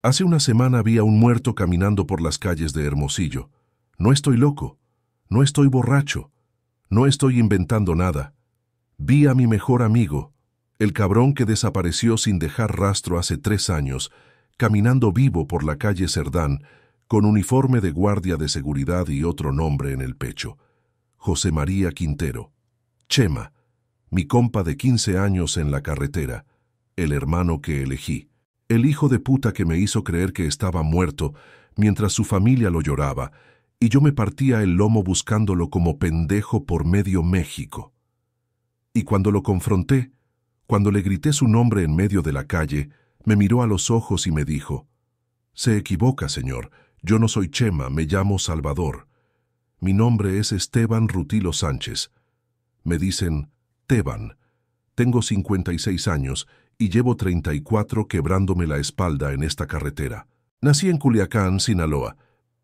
Hace una semana vi a un muerto caminando por las calles de Hermosillo. No estoy loco, no estoy borracho, no estoy inventando nada. Vi a mi mejor amigo, el cabrón que desapareció sin dejar rastro hace 3 años, caminando vivo por la calle Cerdán, con uniforme de guardia de seguridad y otro nombre en el pecho. José María Quintero. Chema, mi compa de 15 años en la carretera, el hermano que elegí. El hijo de puta que me hizo creer que estaba muerto mientras su familia lo lloraba, y yo me partía el lomo buscándolo como pendejo por medio México. Y cuando lo confronté, cuando le grité su nombre en medio de la calle, me miró a los ojos y me dijo: «Se equivoca, señor, yo no soy Chema, me llamo Salvador. Mi nombre es Esteban Rutilo Sánchez. Me dicen Teban. Tengo 56 años y llevo 34 quebrándome la espalda en esta carretera. Nací en Culiacán, Sinaloa,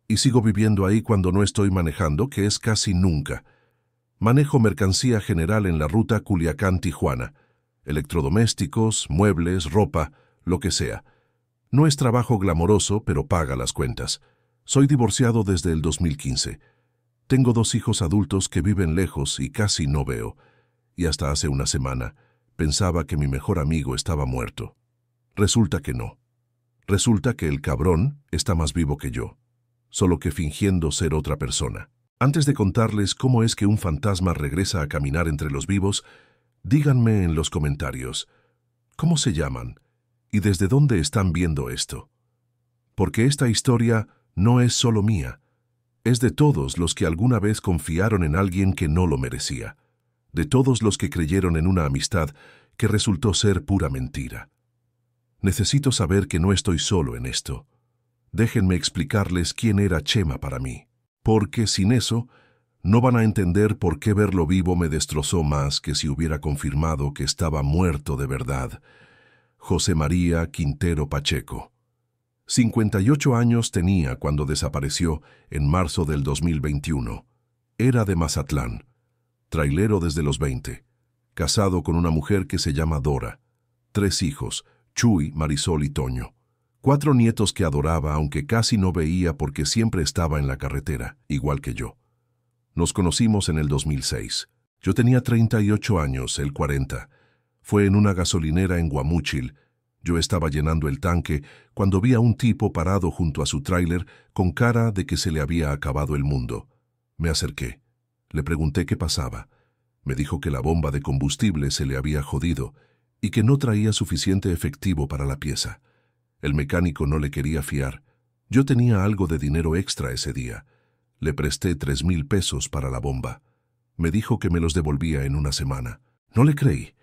y sigo viviendo ahí cuando no estoy manejando, que es casi nunca. Manejo mercancía general en la ruta Culiacán-Tijuana, electrodomésticos, muebles, ropa, lo que sea. No es trabajo glamoroso, pero paga las cuentas. Soy divorciado desde el 2015. Tengo 2 hijos adultos que viven lejos y casi no veo, y hasta hace una semana pensaba que mi mejor amigo estaba muerto. Resulta que no. Resulta que el cabrón está más vivo que yo, solo que fingiendo ser otra persona. Antes de contarles cómo es que un fantasma regresa a caminar entre los vivos, díganme en los comentarios, ¿cómo se llaman? ¿Y desde dónde están viendo esto? Porque esta historia no es solo mía, es de todos los que alguna vez confiaron en alguien que no lo merecía, de todos los que creyeron en una amistad que resultó ser pura mentira. Necesito saber que no estoy solo en esto. Déjenme explicarles quién era Chema para mí, porque sin eso no van a entender por qué verlo vivo me destrozó más que si hubiera confirmado que estaba muerto de verdad. José María Quintero Pacheco. 58 años tenía cuando desapareció en marzo del 2021. Era de Mazatlán, trailero desde los 20, casado con una mujer que se llama Dora, 3 hijos, Chuy, Marisol y Toño, 4 nietos que adoraba aunque casi no veía porque siempre estaba en la carretera, igual que yo. Nos conocimos en el 2006. Yo tenía 38 años, él 40. Fue en una gasolinera en Guamúchil. Yo estaba llenando el tanque cuando vi a un tipo parado junto a su tráiler con cara de que se le había acabado el mundo. Me acerqué. Le pregunté qué pasaba. Me dijo que la bomba de combustible se le había jodido y que no traía suficiente efectivo para la pieza. El mecánico no le quería fiar. Yo tenía algo de dinero extra ese día. Le presté 3,000 pesos para la bomba. Me dijo que me los devolvía en una semana. No le creí.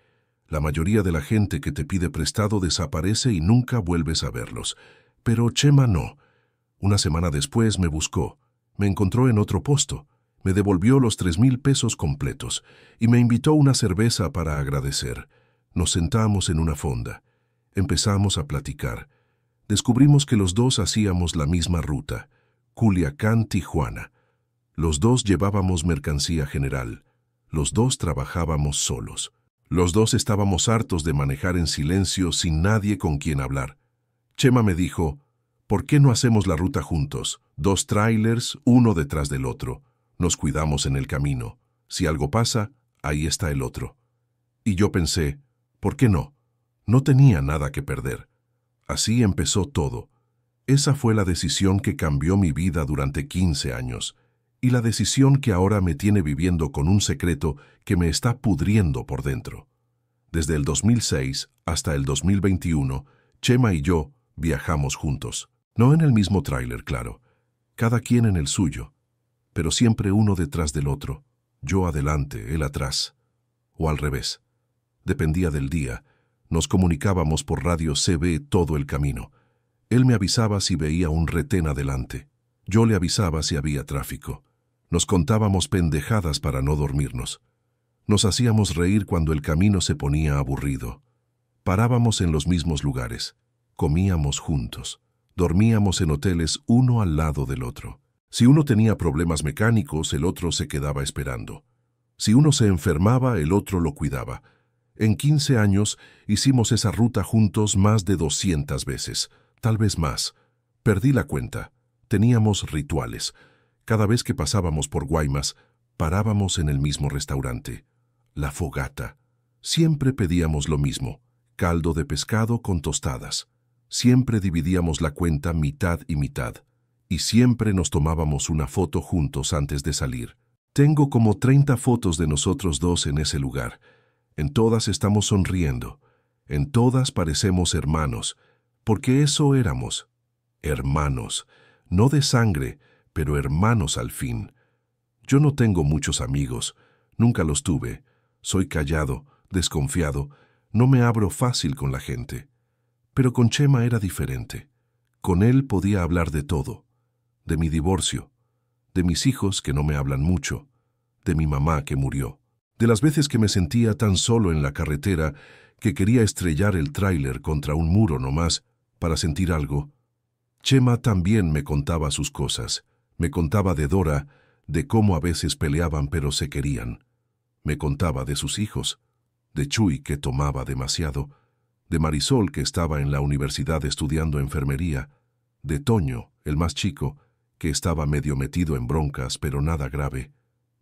La mayoría de la gente que te pide prestado desaparece y nunca vuelves a verlos. Pero Chema no. Una semana después me buscó. Me encontró en otro posto. Me devolvió los 3,000 pesos completos y me invitó una cerveza para agradecer. Nos sentamos en una fonda. Empezamos a platicar. Descubrimos que los dos hacíamos la misma ruta, Culiacán-Tijuana. Los dos llevábamos mercancía general. Los dos trabajábamos solos. Los dos estábamos hartos de manejar en silencio sin nadie con quien hablar. Chema me dijo, ¿por qué no hacemos la ruta juntos? 2 trailers, uno detrás del otro. Nos cuidamos en el camino. Si algo pasa, ahí está el otro. Y yo pensé, ¿por qué no? No tenía nada que perder. Así empezó todo. Esa fue la decisión que cambió mi vida durante 15 años. Y la decisión que ahora me tiene viviendo con un secreto que me está pudriendo por dentro. Desde el 2006 hasta el 2021, Chema y yo viajamos juntos. No en el mismo tráiler, claro. Cada quien en el suyo. Pero siempre uno detrás del otro. Yo adelante, él atrás. O al revés. Dependía del día. Nos comunicábamos por radio CB todo el camino. Él me avisaba si veía un retén adelante. Yo le avisaba si había tráfico. Nos contábamos pendejadas para no dormirnos. Nos hacíamos reír cuando el camino se ponía aburrido. Parábamos en los mismos lugares. Comíamos juntos. Dormíamos en hoteles uno al lado del otro. Si uno tenía problemas mecánicos, el otro se quedaba esperando. Si uno se enfermaba, el otro lo cuidaba. En 15 años hicimos esa ruta juntos más de 200 veces. Tal vez más. Perdí la cuenta. Teníamos rituales. Cada vez que pasábamos por Guaymas, parábamos en el mismo restaurante. La Fogata. Siempre pedíamos lo mismo, caldo de pescado con tostadas. Siempre dividíamos la cuenta mitad y mitad. Y siempre nos tomábamos una foto juntos antes de salir. Tengo como 30 fotos de nosotros dos en ese lugar. En todas estamos sonriendo. En todas parecemos hermanos, porque eso éramos. Hermanos, no de sangre, pero hermanos al fin. Yo no tengo muchos amigos, nunca los tuve. Soy callado, desconfiado, no me abro fácil con la gente. Pero con Chema era diferente. Con él podía hablar de todo. De mi divorcio, de mis hijos que no me hablan mucho, de mi mamá que murió, de las veces que me sentía tan solo en la carretera que quería estrellar el tráiler contra un muro nomás para sentir algo. Chema también me contaba sus cosas. Me contaba de Dora, de cómo a veces peleaban pero se querían. Me contaba de sus hijos, de Chuy que tomaba demasiado, de Marisol que estaba en la universidad estudiando enfermería, de Toño, el más chico, que estaba medio metido en broncas pero nada grave.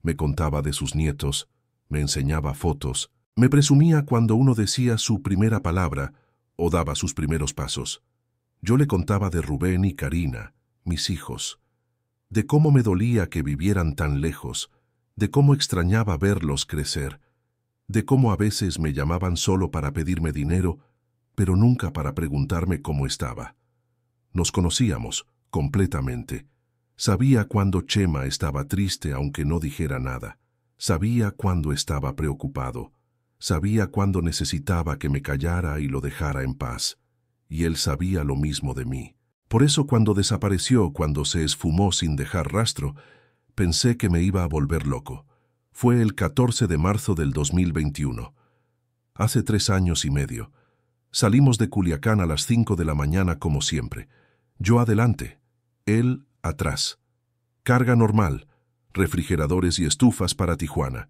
Me contaba de sus nietos, me enseñaba fotos, me presumía cuando uno decía su primera palabra o daba sus primeros pasos. Yo le contaba de Rubén y Karina, mis hijos, de cómo me dolía que vivieran tan lejos, de cómo extrañaba verlos crecer, de cómo a veces me llamaban solo para pedirme dinero, pero nunca para preguntarme cómo estaba. Nos conocíamos completamente. Sabía cuando Chema estaba triste aunque no dijera nada. Sabía cuando estaba preocupado. Sabía cuando necesitaba que me callara y lo dejara en paz. Y él sabía lo mismo de mí. Por eso cuando desapareció, cuando se esfumó sin dejar rastro, pensé que me iba a volver loco. Fue el 14 de marzo del 2021. Hace 3 años y medio. Salimos de Culiacán a las 5 de la mañana como siempre. Yo adelante, él atrás. Carga normal, refrigeradores y estufas para Tijuana.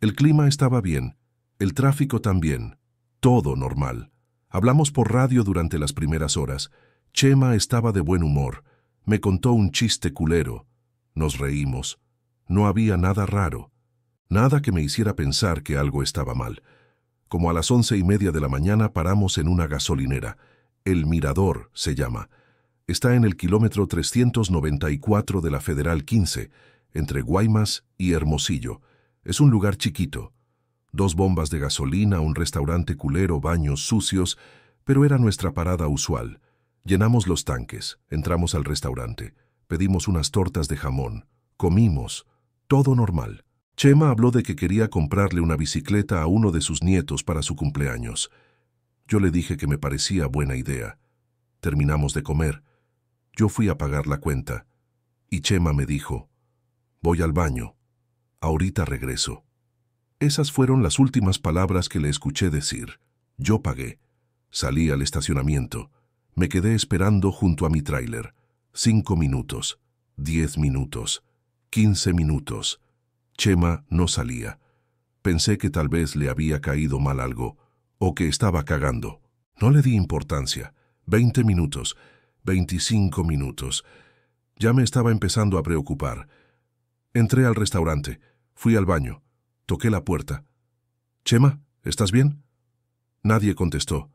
El clima estaba bien, el tráfico también, todo normal. Hablamos por radio durante las primeras horas. Chema estaba de buen humor. Me contó un chiste culero. Nos reímos. No había nada raro. Nada que me hiciera pensar que algo estaba mal. Como a las 11:30 de la mañana paramos en una gasolinera. El Mirador se llama. Está en el kilómetro 394 de la Federal 15, entre Guaymas y Hermosillo. Es un lugar chiquito. 2 bombas de gasolina, un restaurante culero, baños sucios, pero era nuestra parada usual. Llenamos los tanques, entramos al restaurante, pedimos unas tortas de jamón, comimos, todo normal. Chema habló de que quería comprarle una bicicleta a uno de sus nietos para su cumpleaños. Yo le dije que me parecía buena idea. Terminamos de comer. Yo fui a pagar la cuenta, y Chema me dijo, «Voy al baño. Ahorita regreso». Esas fueron las últimas palabras que le escuché decir. Yo pagué. Salí al estacionamiento. Me quedé esperando junto a mi tráiler. 5 minutos, 10 minutos, 15 minutos. Chema no salía. Pensé que tal vez le había caído mal algo, o que estaba cagando. No le di importancia. 20 minutos, 25 minutos. Ya me estaba empezando a preocupar. Entré al restaurante, fui al baño, toqué la puerta. «Chema, ¿estás bien?» Nadie contestó.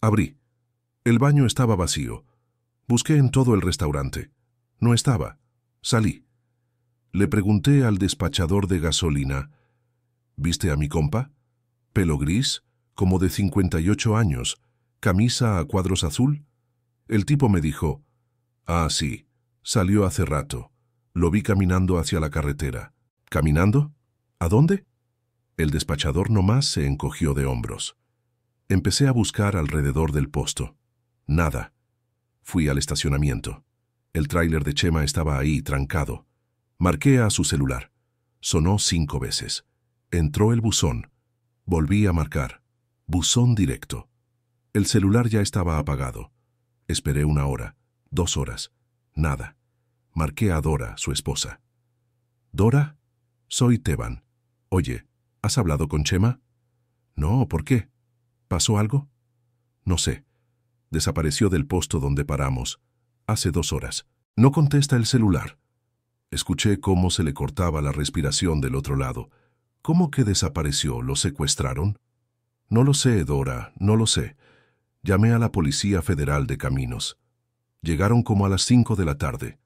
Abrí. El baño estaba vacío. Busqué en todo el restaurante. No estaba. Salí. Le pregunté al despachador de gasolina, «¿Viste a mi compa? Pelo gris, como de 58 años, camisa a cuadros azul». El tipo me dijo, «Ah, sí, salió hace rato. Lo vi caminando hacia la carretera». «¿Caminando? ¿A dónde?» El despachador nomás se encogió de hombros. Empecé a buscar alrededor del posto. Nada. Fui al estacionamiento. El tráiler de Chema estaba ahí, trancado. Marqué a su celular. Sonó 5 veces. Entró el buzón. Volví a marcar. Buzón directo. El celular ya estaba apagado. Esperé 1 hora, 2 horas. Nada. Marqué a Dora, su esposa. «¿Dora? Soy Teban. Oye, ¿has hablado con Chema?» «No, ¿por qué? ¿Pasó algo?» «No sé. Desapareció del posto donde paramos. Hace 2 horas. No contesta el celular. Escuché cómo se le cortaba la respiración del otro lado. ¿Cómo que desapareció? ¿Lo secuestraron? No lo sé, Dora, no lo sé. Llamé a la Policía Federal de Caminos. Llegaron como a las 5 de la tarde,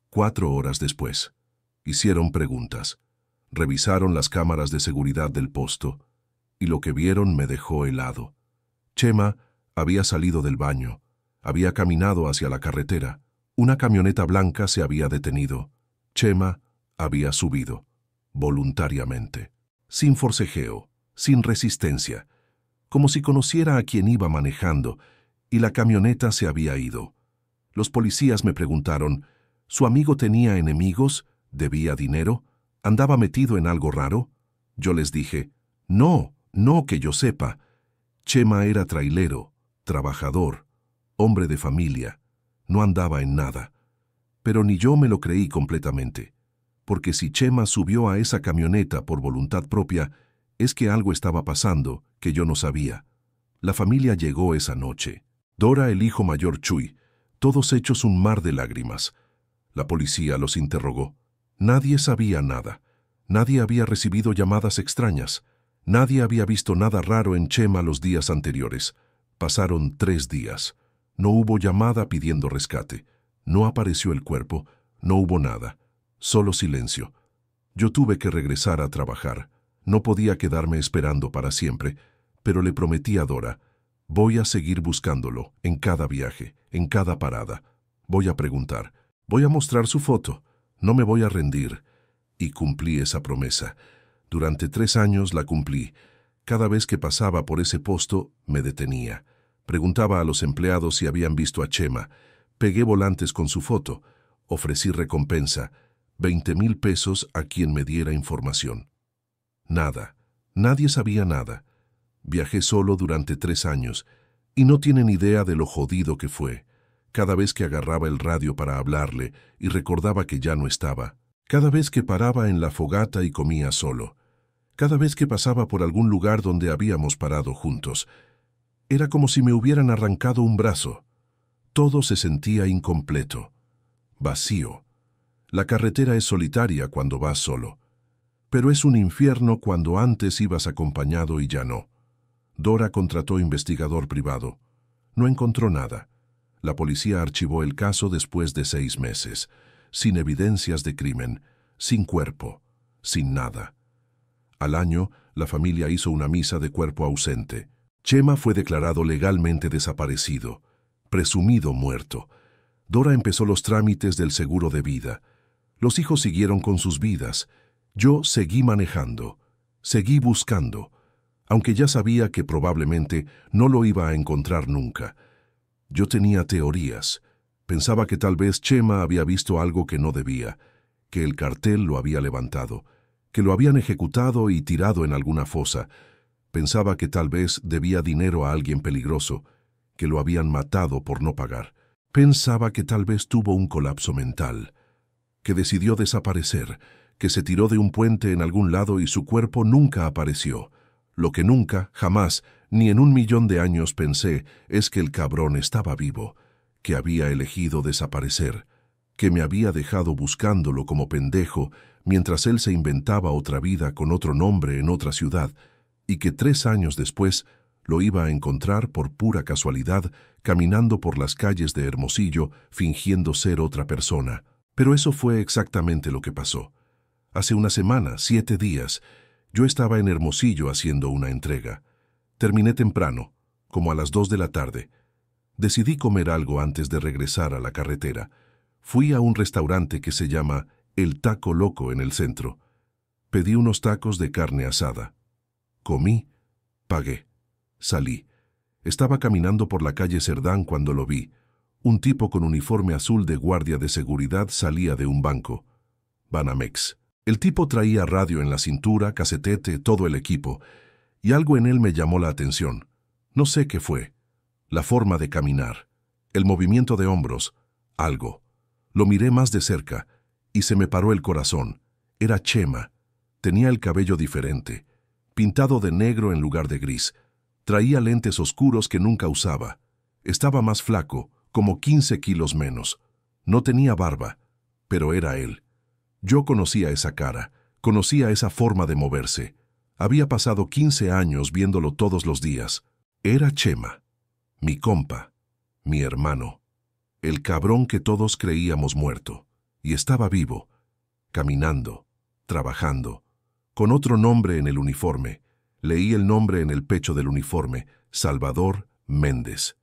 4 horas después. Hicieron preguntas. Revisaron las cámaras de seguridad del posto y lo que vieron me dejó helado. Chema había salido del baño, había caminado hacia la carretera. Una camioneta blanca se había detenido. Chema había subido, voluntariamente, sin forcejeo, sin resistencia, como si conociera a quien iba manejando, y la camioneta se había ido. Los policías me preguntaron, ¿su amigo tenía enemigos? ¿Debía dinero? ¿Andaba metido en algo raro? Yo les dije, no que yo sepa. Chema era trailero, trabajador, hombre de familia, no andaba en nada. Pero ni yo me lo creí completamente, porque si Chema subió a esa camioneta por voluntad propia, es que algo estaba pasando que yo no sabía. La familia llegó esa noche. Dora, el hijo mayor, Chuy, todos hechos un mar de lágrimas. La policía los interrogó. Nadie sabía nada. Nadie había recibido llamadas extrañas. Nadie había visto nada raro en Chema los días anteriores. Pasaron 3 días. No hubo llamada pidiendo rescate. No apareció el cuerpo. No hubo nada. Solo silencio. Yo tuve que regresar a trabajar. No podía quedarme esperando para siempre, pero le prometí a Dora, voy a seguir buscándolo, en cada viaje, en cada parada. Voy a preguntar, voy a mostrar su foto, no me voy a rendir. Y cumplí esa promesa. Durante 3 años la cumplí. Cada vez que pasaba por ese posto, me detenía. Preguntaba a los empleados si habían visto a Chema. Pegué volantes con su foto. Ofrecí recompensa, 20,000 pesos a quien me diera información. Nada. Nadie sabía nada. Viajé solo durante 3 años y no tienen idea de lo jodido que fue. Cada vez que agarraba el radio para hablarle y recordaba que ya no estaba. Cada vez que paraba en la fogata y comía solo. Cada vez que pasaba por algún lugar donde habíamos parado juntos. Era como si me hubieran arrancado un brazo. Todo se sentía incompleto. Vacío. La carretera es solitaria cuando vas solo. Pero es un infierno cuando antes ibas acompañado y ya no. Dora contrató investigador privado. No encontró nada. La policía archivó el caso después de 6 meses, sin evidencias de crimen, sin cuerpo, sin nada. Al año, la familia hizo una misa de cuerpo ausente. Chema fue declarado legalmente desaparecido, presumido muerto. Dora empezó los trámites del seguro de vida. Los hijos siguieron con sus vidas. Yo seguí manejando, seguí buscando, aunque ya sabía que probablemente no lo iba a encontrar nunca. Yo tenía teorías. Pensaba que tal vez Chema había visto algo que no debía, que el cartel lo había levantado, que lo habían ejecutado y tirado en alguna fosa. Pensaba que tal vez debía dinero a alguien peligroso, que lo habían matado por no pagar. Pensaba que tal vez tuvo un colapso mental, que decidió desaparecer, que se tiró de un puente en algún lado y su cuerpo nunca apareció. Lo que nunca, jamás, ni en 1,000,000 de años pensé es que el cabrón estaba vivo, que había elegido desaparecer, que me había dejado buscándolo como pendejo mientras él se inventaba otra vida con otro nombre en otra ciudad, y que 3 años después lo iba a encontrar por pura casualidad caminando por las calles de Hermosillo fingiendo ser otra persona. Pero eso fue exactamente lo que pasó. Hace una semana, 7 días, yo estaba en Hermosillo haciendo una entrega. Terminé temprano, como a las 2 de la tarde. Decidí comer algo antes de regresar a la carretera. Fui a un restaurante que se llama El Taco Loco en el centro. Pedí unos tacos de carne asada. Comí, pagué, salí. Estaba caminando por la calle Cerdán cuando lo vi. Un tipo con uniforme azul de guardia de seguridad salía de un banco. Banamex. El tipo traía radio en la cintura, casetete, todo el equipo, y algo en él me llamó la atención. No sé qué fue. La forma de caminar, el movimiento de hombros, algo. Lo miré más de cerca y se me paró el corazón. Era Chema. Tenía el cabello diferente, pintado de negro en lugar de gris. Traía lentes oscuros que nunca usaba. Estaba más flaco, como 15 kilos menos. No tenía barba, pero era él. Yo conocía esa cara, conocía esa forma de moverse. Había pasado 15 años viéndolo todos los días. Era Chema, mi compa, mi hermano, el cabrón que todos creíamos muerto. Y estaba vivo, caminando, trabajando, con otro nombre en el uniforme. Leí el nombre en el pecho del uniforme, Salvador Méndez.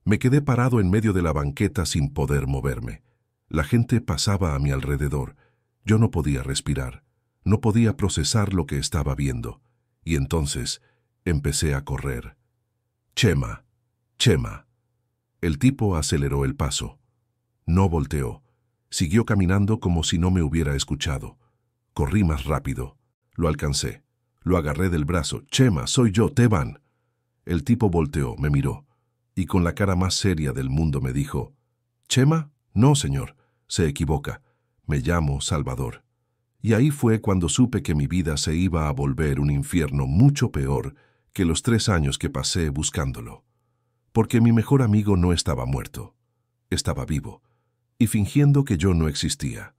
Me quedé parado en medio de la banqueta sin poder moverme. La gente pasaba a mi alrededor. Yo no podía respirar, no podía procesar lo que estaba viendo. Y entonces empecé a correr. Chema, Chema. El tipo aceleró el paso. No volteó. Siguió caminando como si no me hubiera escuchado. Corrí más rápido. Lo alcancé. Lo agarré del brazo. Chema, soy yo, Teban. El tipo volteó, me miró, y con la cara más seria del mundo me dijo, ¿Chema? No, señor, se equivoca. Me llamo Salvador. Y ahí fue cuando supe que mi vida se iba a volver un infierno mucho peor que los 3 años que pasé buscándolo. Porque mi mejor amigo no estaba muerto. Estaba vivo. Y fingiendo que yo no existía.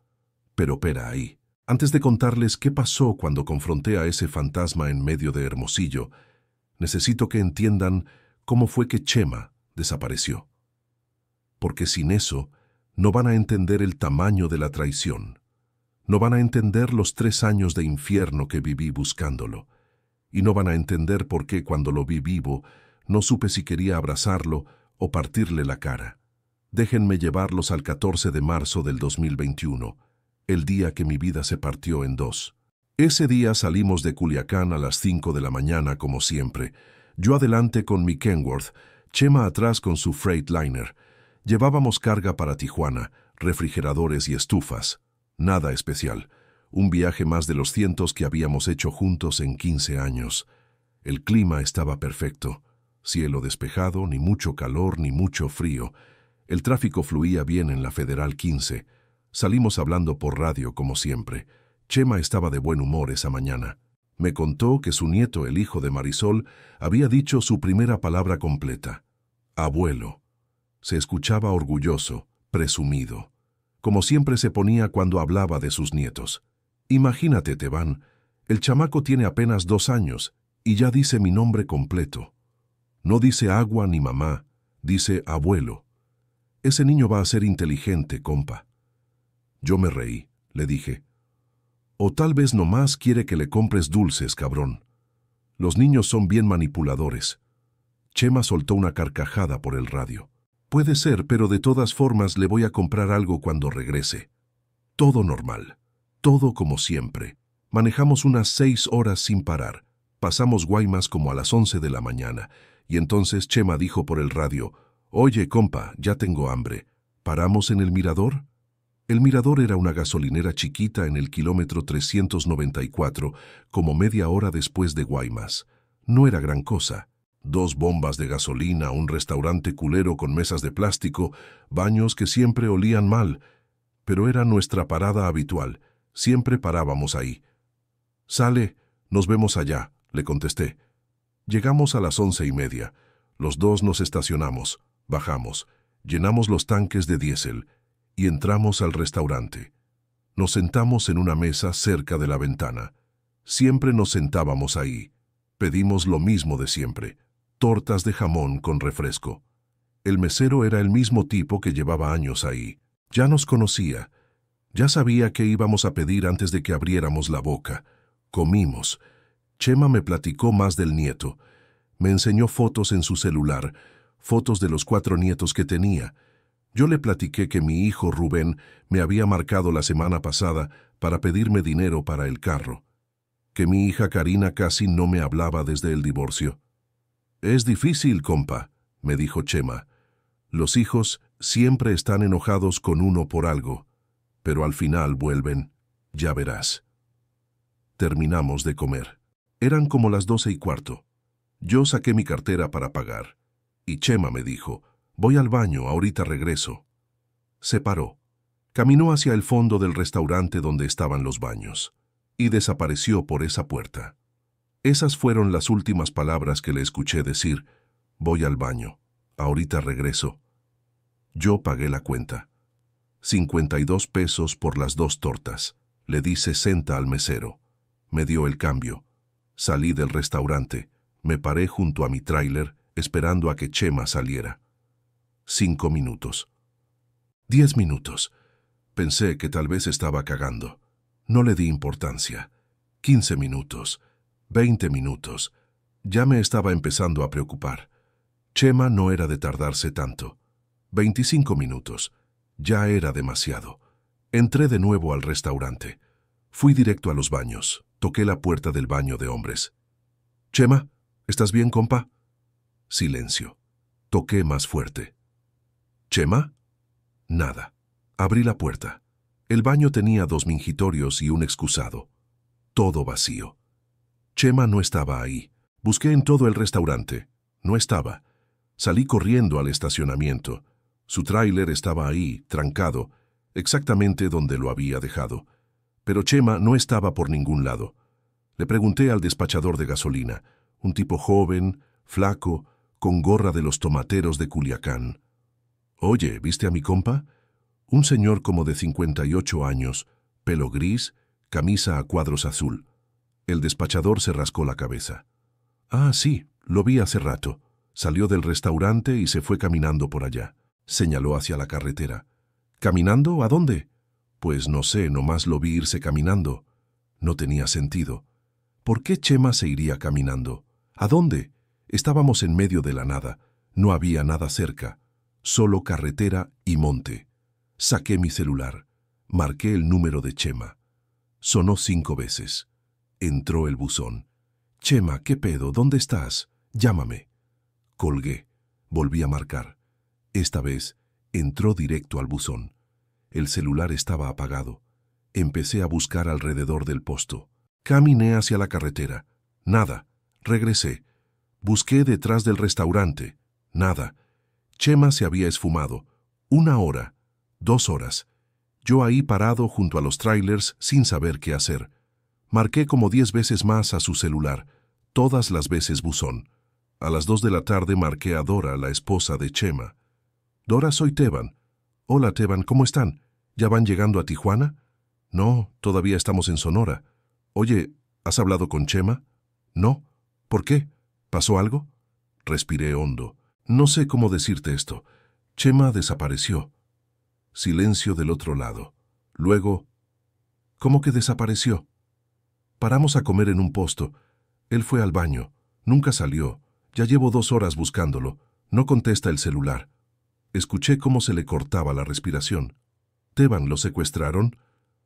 Pero espera ahí. Antes de contarles qué pasó cuando confronté a ese fantasma en medio de Hermosillo, necesito que entiendan cómo fue que Chema desapareció. Porque sin eso, no van a entender el tamaño de la traición. No van a entender los 3 años de infierno que viví buscándolo. Y no van a entender por qué cuando lo vi vivo, no supe si quería abrazarlo o partirle la cara. Déjenme llevarlos al 14 de marzo del 2021, el día que mi vida se partió en 2. Ese día salimos de Culiacán a las 5 de la mañana como siempre. Yo adelante con mi Kenworth, Chema atrás con su Freightliner. Llevábamos carga para Tijuana, refrigeradores y estufas. Nada especial. Un viaje más de los cientos que habíamos hecho juntos en 15 años. El clima estaba perfecto. Cielo despejado, ni mucho calor ni mucho frío. El tráfico fluía bien en la Federal 15. Salimos hablando por radio como siempre. Chema estaba de buen humor esa mañana. Me contó que su nieto, el hijo de Marisol, había dicho su primera palabra completa. Abuelo. Se escuchaba orgulloso, presumido. Como siempre se ponía cuando hablaba de sus nietos. Imagínate, Teban, el chamaco tiene apenas 2 años y ya dice mi nombre completo. No dice agua ni mamá, dice abuelo. Ese niño va a ser inteligente, compa. Yo me reí, le dije. O tal vez nomás quiere que le compres dulces, cabrón. Los niños son bien manipuladores. Chema soltó una carcajada por el radio. Puede ser, pero de todas formas le voy a comprar algo cuando regrese. Todo normal. Todo como siempre. Manejamos unas 6 horas sin parar. Pasamos Guaymas como a las 11 de la mañana. Y entonces Chema dijo por el radio, «Oye, compa, ya tengo hambre. ¿Paramos en el Mirador?» El Mirador era una gasolinera chiquita en el kilómetro 394, como media hora después de Guaymas. No era gran cosa. 2 bombas de gasolina, un restaurante culero con mesas de plástico, baños que siempre olían mal. Pero era nuestra parada habitual. Siempre parábamos ahí. «Sale, nos vemos allá», le contesté. Llegamos a las 11:30. Los dos nos estacionamos, bajamos, llenamos los tanques de diésel y entramos al restaurante. Nos sentamos en una mesa cerca de la ventana. Siempre nos sentábamos ahí. Pedimos lo mismo de siempre, tortas de jamón con refresco. El mesero era el mismo tipo que llevaba años ahí. Ya nos conocía. Ya sabía qué íbamos a pedir antes de que abriéramos la boca. Comimos. Chema me platicó más del nieto. Me enseñó fotos en su celular, fotos de los 4 nietos que tenía. Yo le platiqué que mi hijo Rubén me había marcado la semana pasada para pedirme dinero para el carro. Que mi hija Karina casi no me hablaba desde el divorcio. «Es difícil, compa», me dijo Chema. «Los hijos siempre están enojados con uno por algo, pero al final vuelven, ya verás». Terminamos de comer. Eran como las 12:15. Yo saqué mi cartera para pagar. Y Chema me dijo, «Voy al baño, ahorita regreso». Se paró. Caminó hacia el fondo del restaurante donde estaban los baños. Y desapareció por esa puerta. Esas fueron las últimas palabras que le escuché decir, «Voy al baño». Ahorita regreso. Yo pagué la cuenta. 52 pesos por las 2 tortas. Le di 60 al mesero. Me dio el cambio. Salí del restaurante. Me paré junto a mi tráiler esperando a que Chema saliera. 5 minutos. 10 minutos. Pensé que tal vez estaba cagando. No le di importancia. 15 minutos. 20 minutos. Ya me estaba empezando a preocupar. Chema no era de tardarse tanto. 25 minutos. Ya era demasiado. Entré de nuevo al restaurante. Fui directo a los baños. Toqué la puerta del baño de hombres. «Chema, ¿estás bien, compa?» Silencio. Toqué más fuerte. «¿Chema?» Nada. Abrí la puerta. El baño tenía 2 mingitorios y un excusado. Todo vacío. Chema no estaba ahí. Busqué en todo el restaurante. No estaba. Salí corriendo al estacionamiento. Su tráiler estaba ahí, trancado, exactamente donde lo había dejado. Pero Chema no estaba por ningún lado. Le pregunté al despachador de gasolina, un tipo joven, flaco, con gorra de los tomateros de Culiacán. «Oye, ¿viste a mi compa?» Un señor como de 58 años, pelo gris, camisa a cuadros azul. El despachador se rascó la cabeza. «Ah, sí, lo vi hace rato. Salió del restaurante y se fue caminando por allá». Señaló hacia la carretera. «¿Caminando? ¿A dónde?» «Pues no sé, nomás lo vi irse caminando». No tenía sentido. ¿Por qué Chema se iría caminando? ¿A dónde? Estábamos en medio de la nada. No había nada cerca. Solo carretera y monte. Saqué mi celular. Marqué el número de Chema. Sonó 5 veces. Entró el buzón. «Chema, ¿qué pedo? ¿Dónde estás? Llámame». Colgué. Volví a marcar. Esta vez entró directo al buzón. El celular estaba apagado. Empecé a buscar alrededor del posto. Caminé hacia la carretera. Nada. Regresé. Busqué detrás del restaurante. Nada. Chema se había esfumado. 1 hora. 2 horas. Yo ahí parado junto a los trailers sin saber qué hacer. Marqué como 10 veces más a su celular. Todas las veces buzón. A las 2 de la tarde marqué a Dora, la esposa de Chema. «Dora, soy Teban». «Hola, Teban, ¿cómo están? ¿Ya van llegando a Tijuana?» «No, todavía estamos en Sonora». «Oye, ¿has hablado con Chema?» «No». «¿Por qué? ¿Pasó algo?» Respiré hondo. No sé cómo decirte esto. Chema desapareció. Silencio del otro lado. Luego, ¿cómo que desapareció? Paramos a comer en un posto. Él fue al baño. Nunca salió. Ya llevo 2 horas buscándolo. No contesta el celular. Escuché cómo se le cortaba la respiración. «Teban, ¿lo secuestraron?»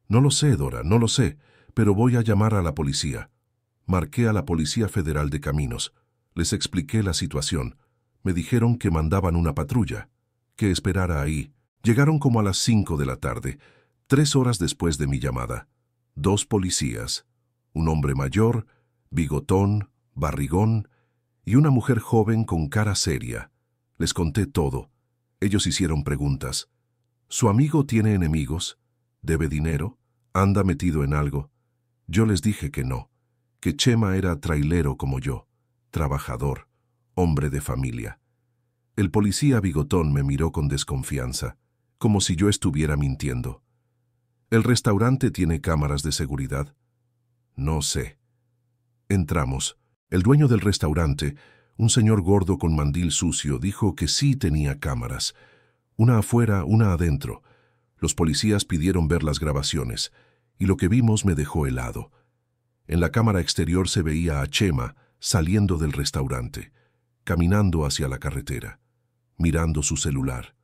«No lo sé, Dora, no lo sé, pero voy a llamar a la policía». Marqué a la Policía Federal de Caminos. Les expliqué la situación. Me dijeron que mandaban una patrulla, que esperara ahí. Llegaron como a las 5 de la tarde, 3 horas después de mi llamada. 2 policías, un hombre mayor, bigotón, barrigón, y una mujer joven con cara seria. Les conté todo. Ellos hicieron preguntas. ¿Su amigo tiene enemigos? ¿Debe dinero? ¿Anda metido en algo? Yo les dije que no, que Chema era trailero como yo, trabajador, hombre de familia. El policía bigotón me miró con desconfianza, como si yo estuviera mintiendo. ¿El restaurante tiene cámaras de seguridad? No sé. Entramos. El dueño del restaurante, un señor gordo con mandil sucio, dijo que sí tenía cámaras. Una afuera, una adentro. Los policías pidieron ver las grabaciones, y lo que vimos me dejó helado. En la cámara exterior se veía a Chema saliendo del restaurante, caminando hacia la carretera, mirando su celular.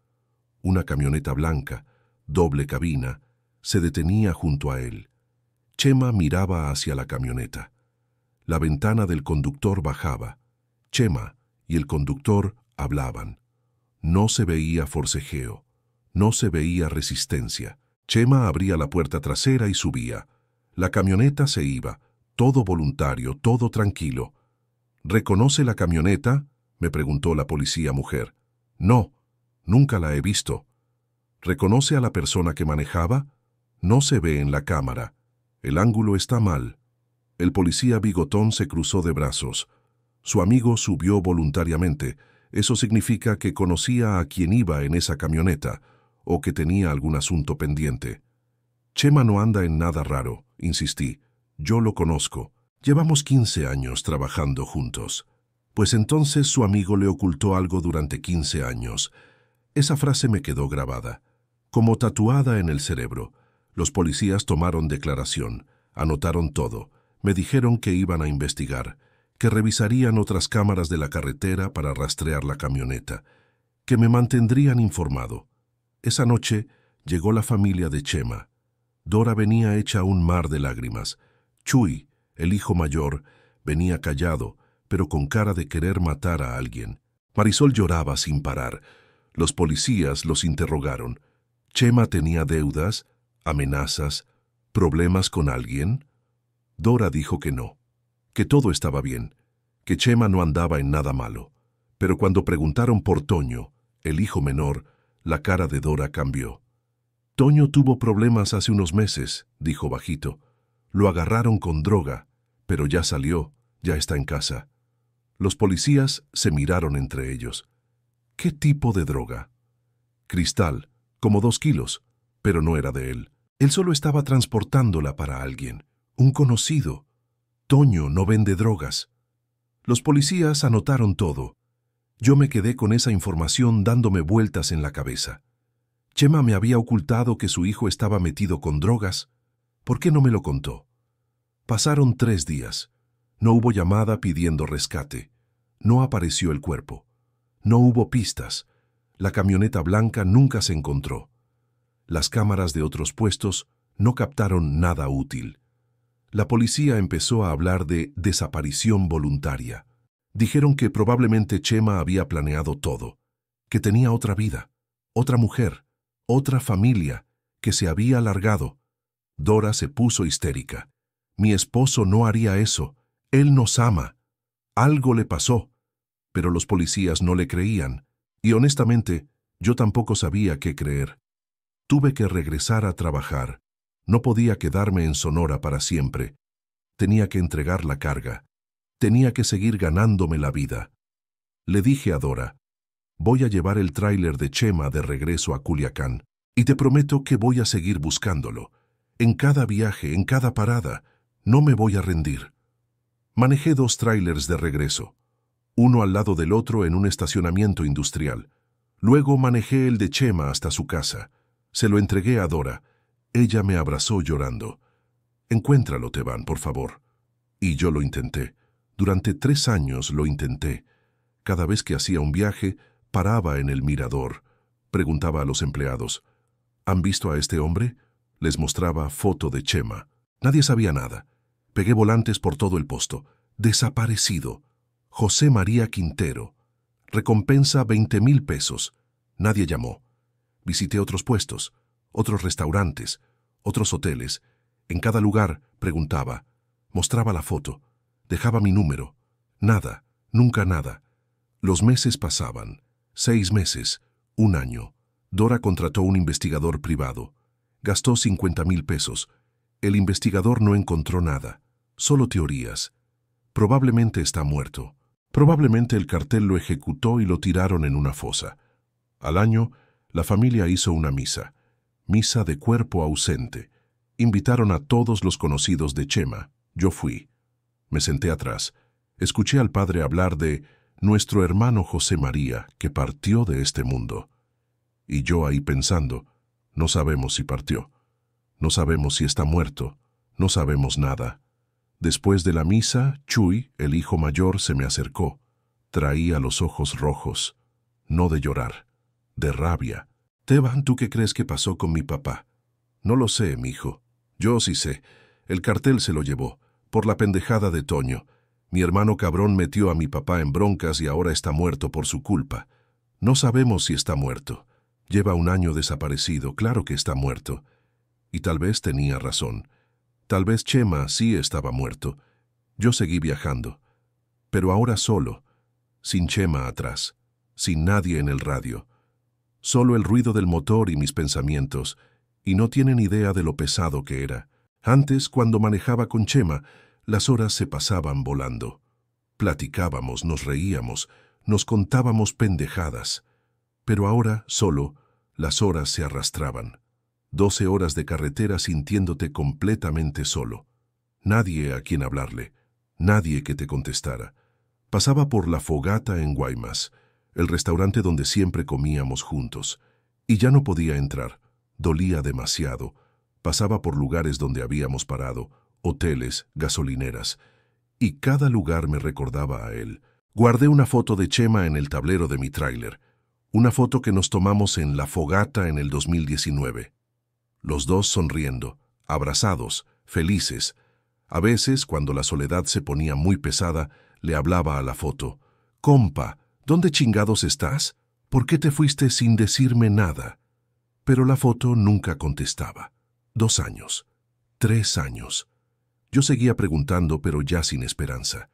Una camioneta blanca, doble cabina, se detenía junto a él. Chema miraba hacia la camioneta. La ventana del conductor bajaba. Chema y el conductor hablaban. No se veía forcejeo, no se veía resistencia. Chema abría la puerta trasera y subía. La camioneta se iba, todo voluntario, todo tranquilo. ¿Reconoce la camioneta?, me preguntó la policía mujer. No, nunca la he visto. ¿Reconoce a la persona que manejaba? No se ve en la cámara. El ángulo está mal. El policía bigotón se cruzó de brazos. Su amigo subió voluntariamente. Eso significa que conocía a quien iba en esa camioneta o que tenía algún asunto pendiente. Chema no anda en nada raro, insistí. Yo lo conozco. Llevamos 15 años trabajando juntos. Pues entonces su amigo le ocultó algo durante 15 años. Esa frase me quedó grabada, como tatuada en el cerebro. Los policías tomaron declaración, anotaron todo, me dijeron que iban a investigar, que revisarían otras cámaras de la carretera para rastrear la camioneta, que me mantendrían informado. Esa noche llegó la familia de Chema. Dora venía hecha un mar de lágrimas. Chuy, el hijo mayor, venía callado, pero con cara de querer matar a alguien. Marisol lloraba sin parar. Los policías los interrogaron. ¿Chema tenía deudas, amenazas, problemas con alguien? Dora dijo que no, que todo estaba bien, que Chema no andaba en nada malo. Pero cuando preguntaron por Toño, el hijo menor, la cara de Dora cambió. Toño tuvo problemas hace unos meses, dijo bajito. Lo agarraron con droga, pero ya salió, ya está en casa. Los policías se miraron entre ellos. ¿Qué tipo de droga? Cristal, como 2 kilos, pero no era de él. Él solo estaba transportándola para alguien, un conocido. Toño no vende drogas. Los policías anotaron todo. Yo me quedé con esa información dándome vueltas en la cabeza. Chema me había ocultado que su hijo estaba metido con drogas. ¿Por qué no me lo contó? Pasaron 3 días. No hubo llamada pidiendo rescate. No apareció el cuerpo. No hubo pistas. La camioneta blanca nunca se encontró. Las cámaras de otros puestos no captaron nada útil. La policía empezó a hablar de desaparición voluntaria. Dijeron que probablemente Chema había planeado todo, que tenía otra vida, otra mujer, otra familia, que se había largado. Dora se puso histérica. Mi esposo no haría eso. Él nos ama. Algo le pasó. Pero los policías no le creían, y honestamente, yo tampoco sabía qué creer. Tuve que regresar a trabajar. No podía quedarme en Sonora para siempre. Tenía que entregar la carga. Tenía que seguir ganándome la vida. Le dije a Dora, voy a llevar el tráiler de Chema de regreso a Culiacán, y te prometo que voy a seguir buscándolo. En cada viaje, en cada parada, no me voy a rendir. Manejé 2 tráilers de regreso, uno al lado del otro en un estacionamiento industrial. Luego manejé el de Chema hasta su casa. Se lo entregué a Dora. Ella me abrazó llorando. Encuéntralo, Teban, por favor. Y yo lo intenté. Durante 3 años lo intenté. Cada vez que hacía un viaje, paraba en el mirador. Preguntaba a los empleados, ¿han visto a este hombre? Les mostraba foto de Chema. Nadie sabía nada. Pegué volantes por todo el posto. Desaparecido. José María Quintero. Recompensa 20,000 pesos. Nadie llamó. Visité otros puestos, otros restaurantes, otros hoteles. En cada lugar preguntaba. Mostraba la foto. Dejaba mi número. Nada, nunca nada. Los meses pasaban. 6 meses, 1 año. Dora contrató un investigador privado. Gastó 50,000 pesos. El investigador no encontró nada. Solo teorías. Probablemente está muerto. Probablemente el cartel lo ejecutó y lo tiraron en una fosa. Al año, la familia hizo una misa. Misa de cuerpo ausente. Invitaron a todos los conocidos de Chema. Yo fui. Me senté atrás. Escuché al padre hablar de nuestro hermano José María, que partió de este mundo. Y yo ahí pensando, no sabemos si partió. No sabemos si está muerto. No sabemos nada. Después de la misa, Chuy, el hijo mayor, se me acercó. Traía los ojos rojos. No de llorar, de rabia. Teban, ¿tú qué crees que pasó con mi papá? No lo sé, mijo. Yo sí sé. El cartel se lo llevó, por la pendejada de Toño. Mi hermano cabrón metió a mi papá en broncas y ahora está muerto por su culpa. No sabemos si está muerto. Lleva 1 año desaparecido, claro que está muerto. Y tal vez tenía razón. Tal vez Chema sí estaba muerto. Yo seguí viajando. Pero ahora solo, sin Chema atrás, sin nadie en el radio. Solo el ruido del motor y mis pensamientos, y no tienen idea de lo pesado que era. Antes, cuando manejaba con Chema, las horas se pasaban volando. Platicábamos, nos reíamos, nos contábamos pendejadas. Pero ahora, solo, las horas se arrastraban. 12 horas de carretera sintiéndote completamente solo. Nadie a quien hablarle, nadie que te contestara. Pasaba por La Fogata en Guaymas, el restaurante donde siempre comíamos juntos, y ya no podía entrar. Dolía demasiado. Pasaba por lugares donde habíamos parado, hoteles, gasolineras, y cada lugar me recordaba a él. Guardé una foto de Chema en el tablero de mi tráiler, una foto que nos tomamos en La Fogata en el 2019. Los dos sonriendo, abrazados, felices. A veces, cuando la soledad se ponía muy pesada, le hablaba a la foto. «Compa, ¿dónde chingados estás? ¿Por qué te fuiste sin decirme nada?» Pero la foto nunca contestaba. 2 años, 3 años. Yo seguía preguntando, pero ya sin esperanza,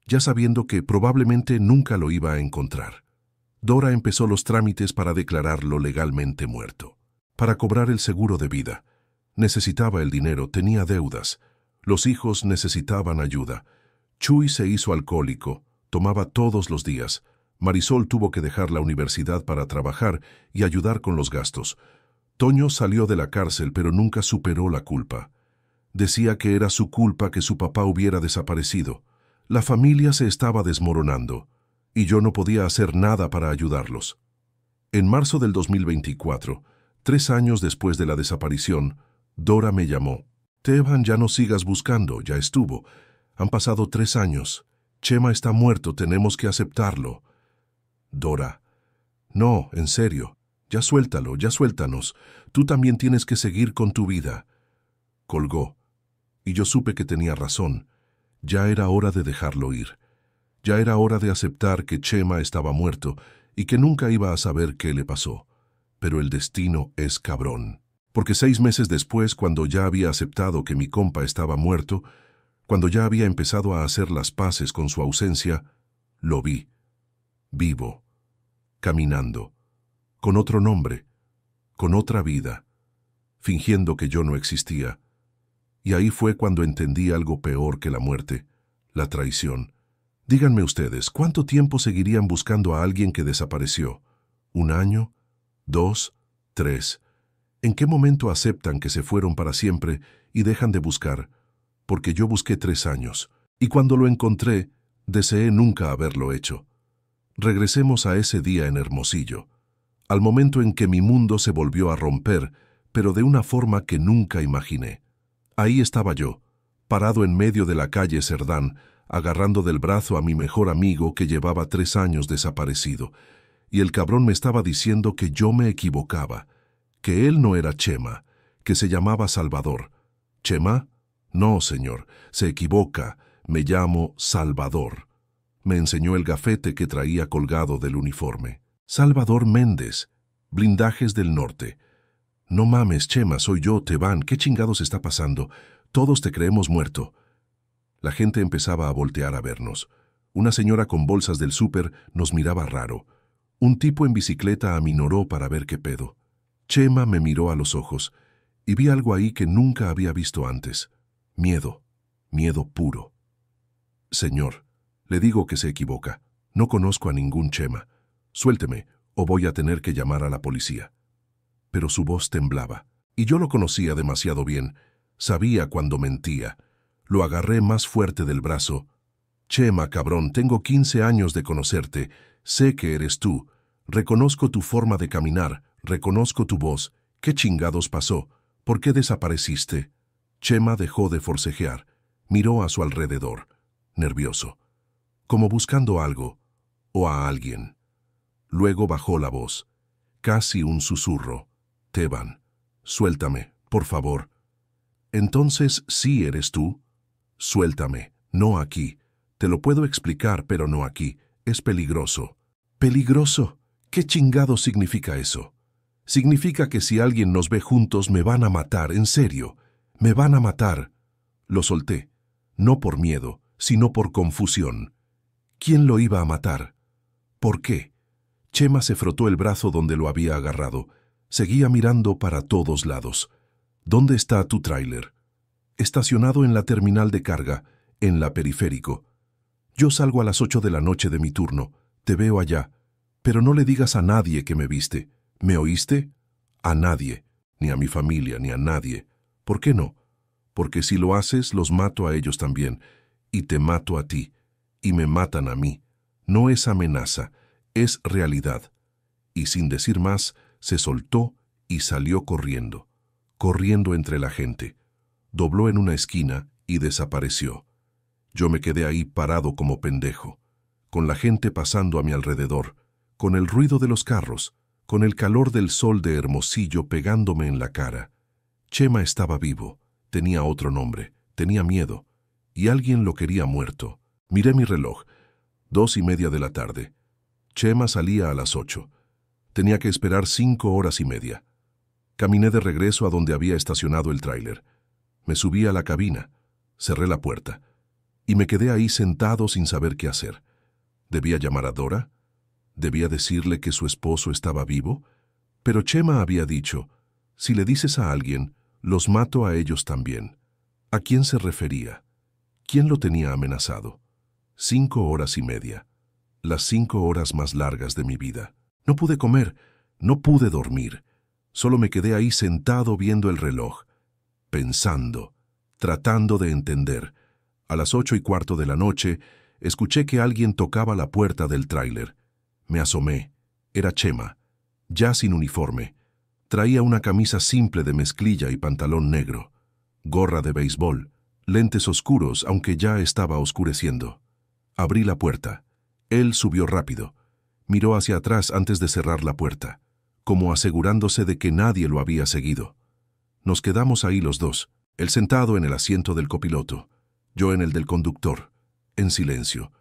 ya sabiendo que probablemente nunca lo iba a encontrar. Dora empezó los trámites para declararlo legalmente muerto, para cobrar el seguro de vida. Necesitaba el dinero, tenía deudas. Los hijos necesitaban ayuda. Chuy se hizo alcohólico, tomaba todos los días. Marisol tuvo que dejar la universidad para trabajar y ayudar con los gastos. Toño salió de la cárcel, pero nunca superó la culpa. Decía que era su culpa que su papá hubiera desaparecido. La familia se estaba desmoronando, y yo no podía hacer nada para ayudarlos. En marzo del 2024, 3 años después de la desaparición, Dora me llamó. «Teban, ya no sigas buscando, ya estuvo. Han pasado 3 años. Chema está muerto, tenemos que aceptarlo». «Dora, no, en serio. Ya suéltalo, ya suéltanos. Tú también tienes que seguir con tu vida». Colgó, y yo supe que tenía razón. Ya era hora de dejarlo ir. Ya era hora de aceptar que Chema estaba muerto y que nunca iba a saber qué le pasó. Pero el destino es cabrón. Porque 6 meses después, cuando ya había aceptado que mi compa estaba muerto, cuando ya había empezado a hacer las paces con su ausencia, lo vi, vivo, caminando, con otro nombre, con otra vida, fingiendo que yo no existía. Y ahí fue cuando entendí algo peor que la muerte, la traición. Díganme ustedes, ¿cuánto tiempo seguirían buscando a alguien que desapareció? ¿1 año? ¿2? ¿3? ¿En qué momento aceptan que se fueron para siempre y dejan de buscar? Porque yo busqué 3 años, y cuando lo encontré, deseé nunca haberlo hecho. Regresemos a ese día en Hermosillo, al momento en que mi mundo se volvió a romper, pero de una forma que nunca imaginé. Ahí estaba yo, parado en medio de la calle Cerdán, agarrando del brazo a mi mejor amigo que llevaba 3 años desaparecido, y el cabrón me estaba diciendo que yo me equivocaba, que él no era Chema, que se llamaba Salvador. ¿Chema? No, señor, se equivoca, me llamo Salvador. Me enseñó el gafete que traía colgado del uniforme. Salvador Méndez, Blindajes del Norte. No mames, Chema, soy yo, Teban, ¿qué chingados está pasando? Todos te creemos muerto. La gente empezaba a voltear a vernos. Una señora con bolsas del súper nos miraba raro. Un tipo en bicicleta aminoró para ver qué pedo. Chema me miró a los ojos y vi algo ahí que nunca había visto antes. Miedo, miedo puro. Señor, le digo que se equivoca. No conozco a ningún Chema. Suélteme o voy a tener que llamar a la policía. Pero su voz temblaba, y yo lo conocía demasiado bien. Sabía cuando mentía. Lo agarré más fuerte del brazo. Chema, cabrón, tengo 15 años de conocerte. Sé que eres tú. Reconozco tu forma de caminar. Reconozco tu voz. ¿Qué chingados pasó? ¿Por qué desapareciste? Chema dejó de forcejear. Miró a su alrededor, nervioso, como buscando algo o a alguien. Luego bajó la voz, casi un susurro. Teban, suéltame, por favor. Entonces, ¿sí eres tú? Suéltame, no aquí. Te lo puedo explicar, pero no aquí. Es peligroso. ¿Peligroso? ¿Qué chingado significa eso? Significa que si alguien nos ve juntos me van a matar, en serio. Me van a matar. Lo solté, no por miedo, sino por confusión. ¿Quién lo iba a matar? ¿Por qué? Chema se frotó el brazo donde lo había agarrado. Seguía mirando para todos lados. ¿Dónde está tu tráiler? Estacionado en la terminal de carga, en la Periférico. Yo salgo a las 8 de la noche de mi turno. Te veo allá, pero no le digas a nadie que me viste. ¿Me oíste? A nadie, ni a mi familia, ni a nadie. ¿Por qué no? Porque si lo haces, los mato a ellos también, y te mato a ti, y me matan a mí. No es amenaza, es realidad. Y sin decir más, se soltó y salió corriendo, corriendo entre la gente. Dobló en una esquina y desapareció. Yo me quedé ahí parado como pendejo, con la gente pasando a mi alrededor, con el ruido de los carros, con el calor del sol de Hermosillo pegándome en la cara. Chema estaba vivo, tenía otro nombre, tenía miedo, y alguien lo quería muerto. Miré mi reloj, 2:30 de la tarde. Chema salía a las 8. Tenía que esperar 5 horas y media. Caminé de regreso a donde había estacionado el tráiler. Me subí a la cabina, cerré la puerta, y me quedé ahí sentado sin saber qué hacer. ¿Debía llamar a Dora? ¿Debía decirle que su esposo estaba vivo? Pero Chema había dicho, si le dices a alguien, los mato a ellos también. ¿A quién se refería? ¿Quién lo tenía amenazado? 5 horas y media. Las 5 horas más largas de mi vida. No pude comer, no pude dormir. Solo me quedé ahí sentado viendo el reloj, pensando, tratando de entender. A las 8:15 de la noche, escuché que alguien tocaba la puerta del tráiler. Me asomé. Era Chema, ya sin uniforme. Traía una camisa simple de mezclilla y pantalón negro, gorra de béisbol, lentes oscuros, aunque ya estaba oscureciendo. Abrí la puerta. Él subió rápido. Miró hacia atrás antes de cerrar la puerta, como asegurándose de que nadie lo había seguido. Nos quedamos ahí los dos, él sentado en el asiento del copiloto, yo en el del conductor, en silencio.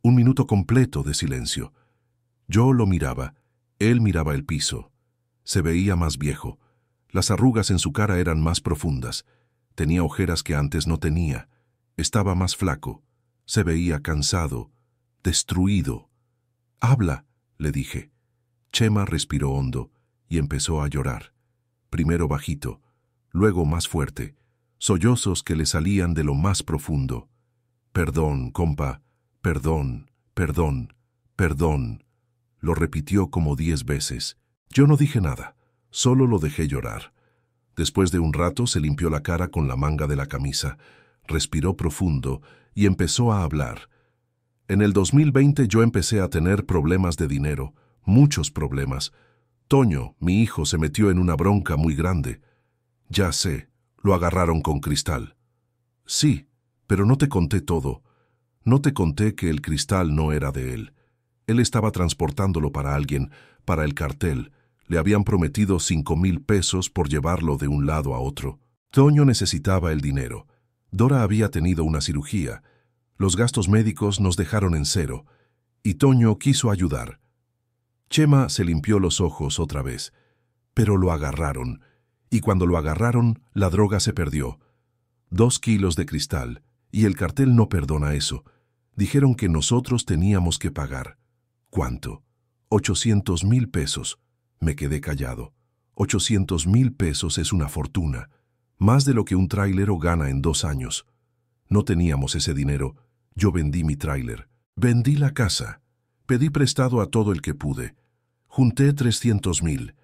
Un minuto completo de silencio. Yo lo miraba, él miraba el piso. Se veía más viejo. Las arrugas en su cara eran más profundas. Tenía ojeras que antes no tenía. Estaba más flaco. Se veía cansado, destruido. «Habla», le dije. Chema respiró hondo y empezó a llorar. Primero bajito, luego más fuerte, sollozos que le salían de lo más profundo. «Perdón, compa, perdón, perdón, perdón», lo repitió como 10 veces. Yo no dije nada, solo lo dejé llorar. Después de un rato se limpió la cara con la manga de la camisa, respiró profundo y empezó a hablar. En el 2020 yo empecé a tener problemas de dinero, muchos problemas. Toño, mi hijo, se metió en una bronca muy grande. Ya sé, lo agarraron con cristal. Sí, pero no te conté todo. No te conté que el cristal no era de él. Él estaba transportándolo para alguien, para el cartel. Le habían prometido 5,000 pesos por llevarlo de un lado a otro. Toño necesitaba el dinero. Dora había tenido una cirugía. Los gastos médicos nos dejaron en cero, y Toño quiso ayudar. Chema se limpió los ojos otra vez, pero lo agarraron, y cuando lo agarraron, la droga se perdió. 2 kilos de cristal, y el cartel no perdona eso. Dijeron que nosotros teníamos que pagar. ¿Cuánto? 800,000 pesos. Me quedé callado. 800,000 pesos es una fortuna, más de lo que un trailero gana en 2 años. No teníamos ese dinero. Yo vendí mi tráiler, vendí la casa, pedí prestado a todo el que pude. Junté 300,000,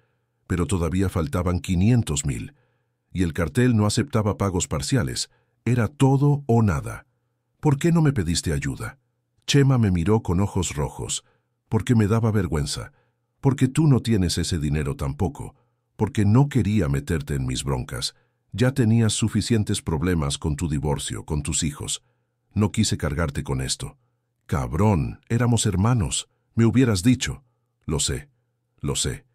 pero todavía faltaban 500,000, y el cartel no aceptaba pagos parciales, era todo o nada. ¿Por qué no me pediste ayuda? Chema me miró con ojos rojos, porque me daba vergüenza, porque tú no tienes ese dinero tampoco, porque no quería meterte en mis broncas. Ya tenías suficientes problemas con tu divorcio, con tus hijos. No quise cargarte con esto. Cabrón, éramos hermanos. Me hubieras dicho. Lo sé, lo sé.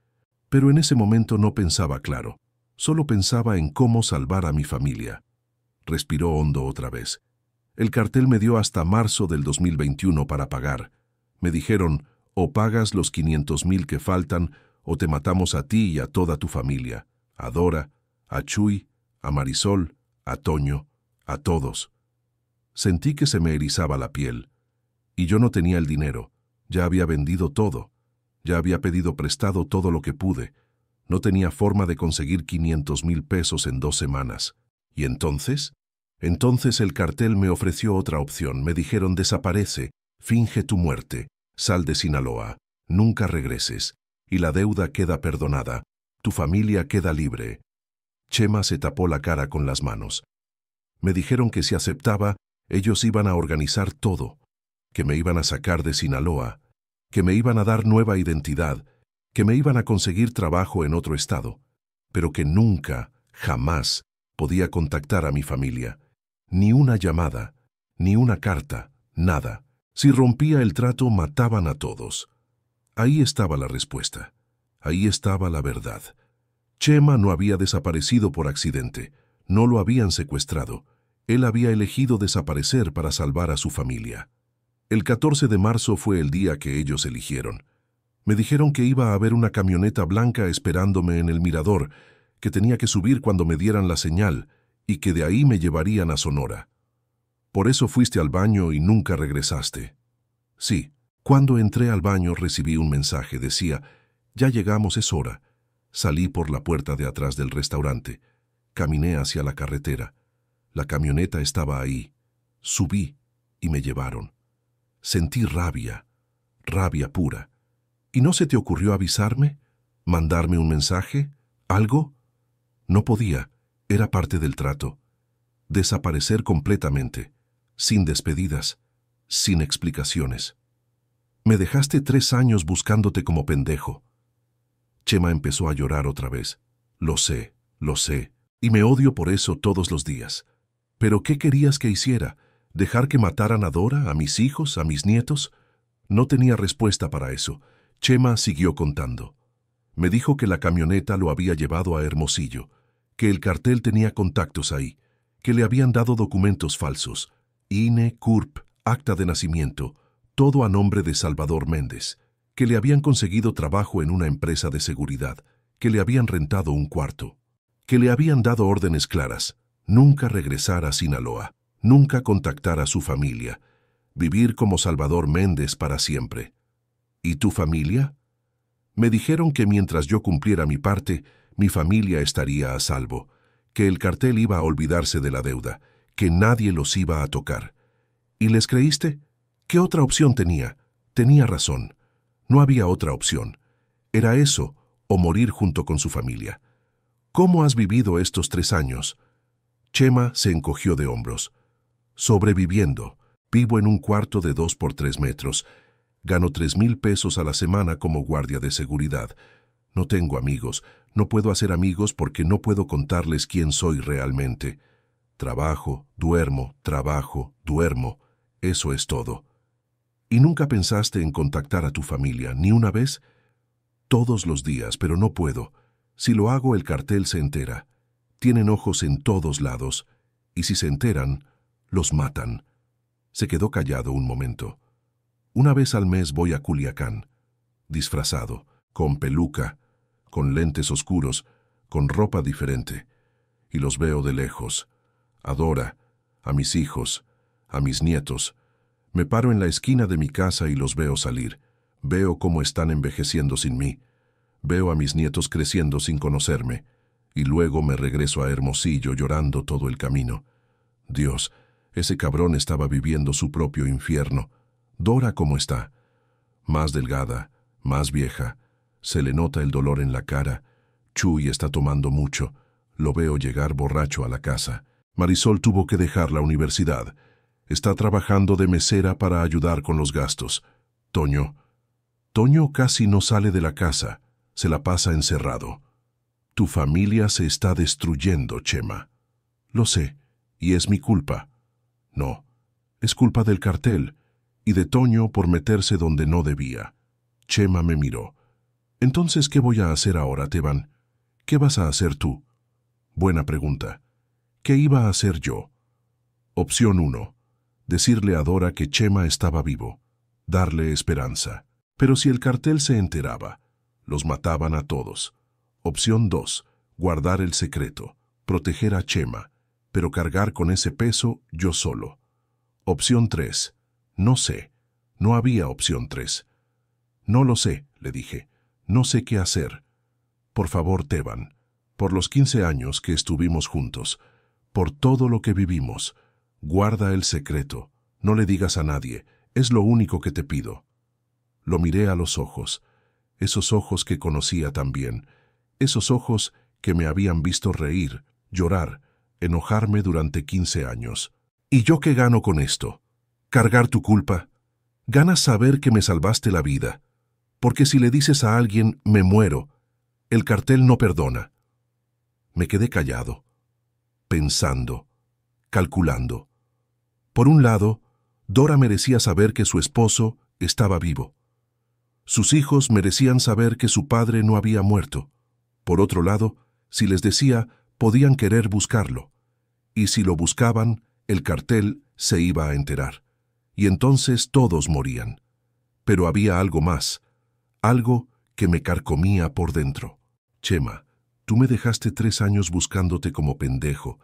Pero en ese momento no pensaba claro. Solo pensaba en cómo salvar a mi familia. Respiró hondo otra vez. El cartel me dio hasta marzo del 2021 para pagar. Me dijeron, o pagas los 500,000 que faltan, o te matamos a ti y a toda tu familia. A Dora, a Chuy, a Marisol, a Toño, a todos. Sentí que se me erizaba la piel. Y yo no tenía el dinero. Ya había vendido todo. Ya había pedido prestado todo lo que pude. No tenía forma de conseguir 500,000 pesos en 2 semanas. ¿Y entonces? Entonces el cartel me ofreció otra opción. Me dijeron, desaparece, finge tu muerte. Sal de Sinaloa, nunca regreses, y la deuda queda perdonada, tu familia queda libre. Chema se tapó la cara con las manos. Me dijeron que si aceptaba, ellos iban a organizar todo, que me iban a sacar de Sinaloa, que me iban a dar nueva identidad, que me iban a conseguir trabajo en otro estado, pero que nunca, jamás, podía contactar a mi familia. Ni una llamada, ni una carta, nada. Si rompía el trato, mataban a todos. Ahí estaba la respuesta. Ahí estaba la verdad. Chema no había desaparecido por accidente. No lo habían secuestrado. Él había elegido desaparecer para salvar a su familia. El 14 de marzo fue el día que ellos eligieron. Me dijeron que iba a haber una camioneta blanca esperándome en el mirador, que tenía que subir cuando me dieran la señal y que de ahí me llevarían a Sonora. Por eso fuiste al baño y nunca regresaste. Sí, cuando entré al baño recibí un mensaje. Decía, ya llegamos, es hora. Salí por la puerta de atrás del restaurante. Caminé hacia la carretera. La camioneta estaba ahí. Subí y me llevaron. Sentí rabia, rabia pura. ¿Y no se te ocurrió avisarme? ¿Mandarme un mensaje? ¿Algo? No podía. Era parte del trato. Desaparecer completamente, sin despedidas, sin explicaciones. Me dejaste 3 años buscándote como pendejo. Chema empezó a llorar otra vez. Lo sé, y me odio por eso todos los días. ¿Pero qué querías que hiciera? ¿Dejar que mataran a Dora, a mis hijos, a mis nietos? No tenía respuesta para eso. Chema siguió contando. Me dijo que la camioneta lo había llevado a Hermosillo, que el cartel tenía contactos ahí, que le habían dado documentos falsos, INE, CURP, acta de nacimiento, todo a nombre de Salvador Méndez, que le habían conseguido trabajo en una empresa de seguridad, que le habían rentado un cuarto, que le habían dado órdenes claras, nunca regresar a Sinaloa, nunca contactar a su familia, vivir como Salvador Méndez para siempre. ¿Y tu familia? Me dijeron que mientras yo cumpliera mi parte, mi familia estaría a salvo, que el cartel iba a olvidarse de la deuda, que nadie los iba a tocar. ¿Y les creíste? ¿Qué otra opción tenía? Tenía razón. No había otra opción. Era eso o morir junto con su familia. ¿Cómo has vivido estos 3 años? Chema se encogió de hombros. Sobreviviendo. Vivo en un cuarto de 2 por 3 metros. Gano 3,000 pesos a la semana como guardia de seguridad. No tengo amigos. No puedo hacer amigos porque no puedo contarles quién soy realmente. Trabajo, duermo, trabajo, duermo. Eso es todo. ¿Y nunca pensaste en contactar a tu familia, ni una vez? Todos los días, pero no puedo. Si lo hago, el cartel se entera. Tienen ojos en todos lados, y si se enteran, los matan. Se quedó callado un momento. Una vez al mes voy a Culiacán, disfrazado, con peluca, con lentes oscuros, con ropa diferente, y los veo de lejos. A Dora, a mis hijos, a mis nietos. Me paro en la esquina de mi casa y los veo salir. Veo cómo están envejeciendo sin mí. Veo a mis nietos creciendo sin conocerme. Y luego me regreso a Hermosillo llorando todo el camino. Dios, ese cabrón estaba viviendo su propio infierno. Dora, ¿cómo está? Más delgada, más vieja. Se le nota el dolor en la cara. Chuy está tomando mucho. Lo veo llegar borracho a la casa. Marisol tuvo que dejar la universidad. Está trabajando de mesera para ayudar con los gastos. Toño casi no sale de la casa. Se la pasa encerrado. Tu familia se está destruyendo, Chema. Lo sé, y es mi culpa. No, es culpa del cartel y de Toño por meterse donde no debía. Chema me miró. Entonces, ¿qué voy a hacer ahora, Teban? ¿Qué vas a hacer tú? Buena pregunta. ¿Qué iba a hacer yo? Opción 1. Decirle a Dora que Chema estaba vivo. Darle esperanza. Pero si el cartel se enteraba, los mataban a todos. Opción 2. Guardar el secreto. Proteger a Chema, pero cargar con ese peso yo solo. Opción 3. No sé. No había opción 3. No lo sé, le dije. No sé qué hacer. Por favor, Teban, por los 15 años que estuvimos juntos, por todo lo que vivimos, guarda el secreto. No le digas a nadie. Es lo único que te pido. Lo miré a los ojos, esos ojos que conocía tan bien, esos ojos que me habían visto reír, llorar, enojarme durante 15 años. ¿Y yo qué gano con esto? ¿Cargar tu culpa? Ganas saber que me salvaste la vida, porque si le dices a alguien me muero, el cartel no perdona. Me quedé callado, pensando, calculando. Por un lado, Dora merecía saber que su esposo estaba vivo. Sus hijos merecían saber que su padre no había muerto. Por otro lado, si les decía, podían querer buscarlo. Y si lo buscaban, el cartel se iba a enterar. Y entonces todos morían. Pero había algo más, algo que me carcomía por dentro. Chema, tú me dejaste 3 años buscándote como pendejo,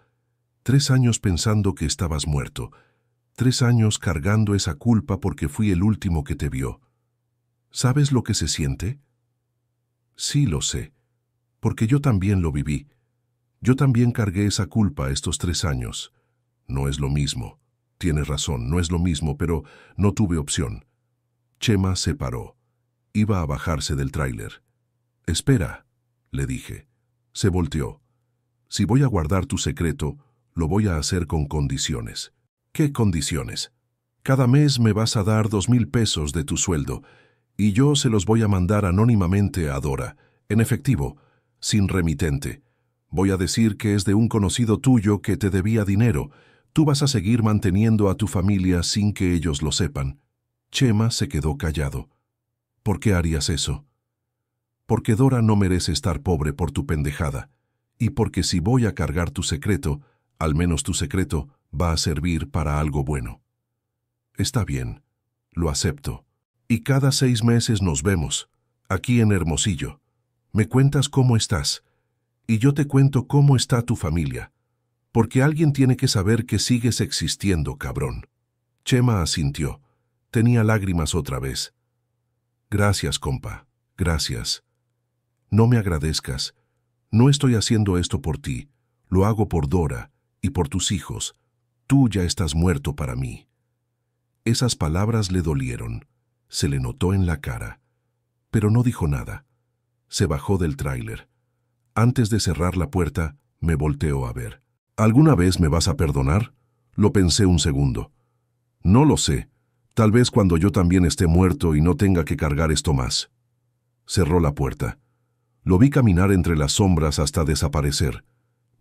3 años pensando que estabas muerto, 3 años cargando esa culpa porque fui el último que te vio. ¿Sabes lo que se siente? Sí, lo sé, porque yo también lo viví. Yo también cargué esa culpa estos 3 años. No es lo mismo. Tienes razón, no es lo mismo, pero no tuve opción. Chema se paró. Iba a bajarse del tráiler. Espera, le dije. Se volteó. Si voy a guardar tu secreto, lo voy a hacer con condiciones. ¿Qué condiciones? Cada mes me vas a dar 2,000 pesos de tu sueldo, y yo se los voy a mandar anónimamente a Dora, en efectivo, sin remitente. Voy a decir que es de un conocido tuyo que te debía dinero. Tú vas a seguir manteniendo a tu familia sin que ellos lo sepan. Chema se quedó callado. ¿Por qué harías eso? Porque Dora no merece estar pobre por tu pendejada, y porque si voy a cargar tu secreto, al menos tu secreto va a servir para algo bueno. Está bien, lo acepto. Y cada 6 meses nos vemos, aquí en Hermosillo. Me cuentas cómo estás, y yo te cuento cómo está tu familia. Porque alguien tiene que saber que sigues existiendo, cabrón. Chema asintió. Tenía lágrimas otra vez. Gracias, compa. Gracias. No me agradezcas. No estoy haciendo esto por ti. Lo hago por Dora y por tus hijos. Tú ya estás muerto para mí. Esas palabras le dolieron. Se le notó en la cara. Pero no dijo nada. Se bajó del tráiler. Antes de cerrar la puerta, me volteó a ver. ¿Alguna vez me vas a perdonar? Lo pensé un segundo. No lo sé. Tal vez cuando yo también esté muerto y no tenga que cargar esto más. Cerró la puerta. Lo vi caminar entre las sombras hasta desaparecer.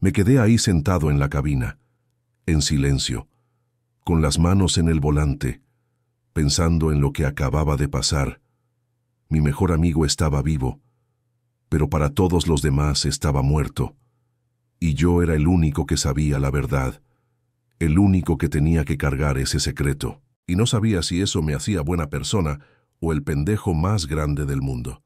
Me quedé ahí sentado en la cabina, en silencio, con las manos en el volante, pensando en lo que acababa de pasar. Mi mejor amigo estaba vivo, pero para todos los demás estaba muerto. Y yo era el único que sabía la verdad, el único que tenía que cargar ese secreto. Y no sabía si eso me hacía buena persona o el pendejo más grande del mundo.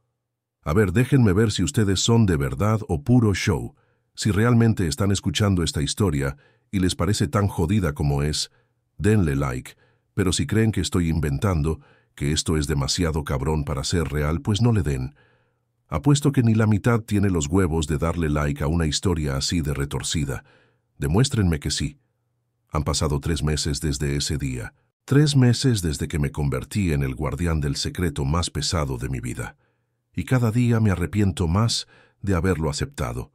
A ver, déjenme ver si ustedes son de verdad o puro show. Si realmente están escuchando esta historia y les parece tan jodida como es, denle like. Pero si creen que estoy inventando, que esto es demasiado cabrón para ser real, pues no le den. Apuesto que ni la mitad tiene los huevos de darle like a una historia así de retorcida. Demuéstrenme que sí. Han pasado 3 meses desde ese día. 3 meses desde que me convertí en el guardián del secreto más pesado de mi vida. Y cada día me arrepiento más de haberlo aceptado.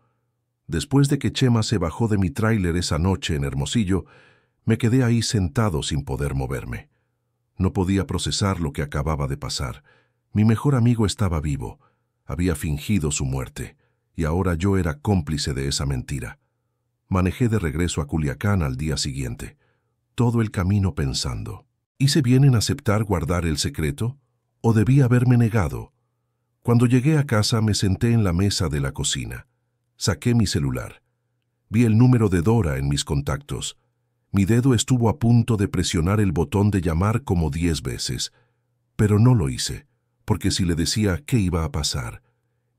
Después de que Chema se bajó de mi tráiler esa noche en Hermosillo, me quedé ahí sentado sin poder moverme. No podía procesar lo que acababa de pasar. Mi mejor amigo estaba vivo. Había fingido su muerte, y ahora yo era cómplice de esa mentira. Manejé de regreso a Culiacán al día siguiente, todo el camino pensando, ¿hice bien en aceptar guardar el secreto? ¿O debí haberme negado? Cuando llegué a casa me senté en la mesa de la cocina. Saqué mi celular. Vi el número de Dora en mis contactos. Mi dedo estuvo a punto de presionar el botón de llamar como 10 veces, pero no lo hice. Porque si le decía qué iba a pasar,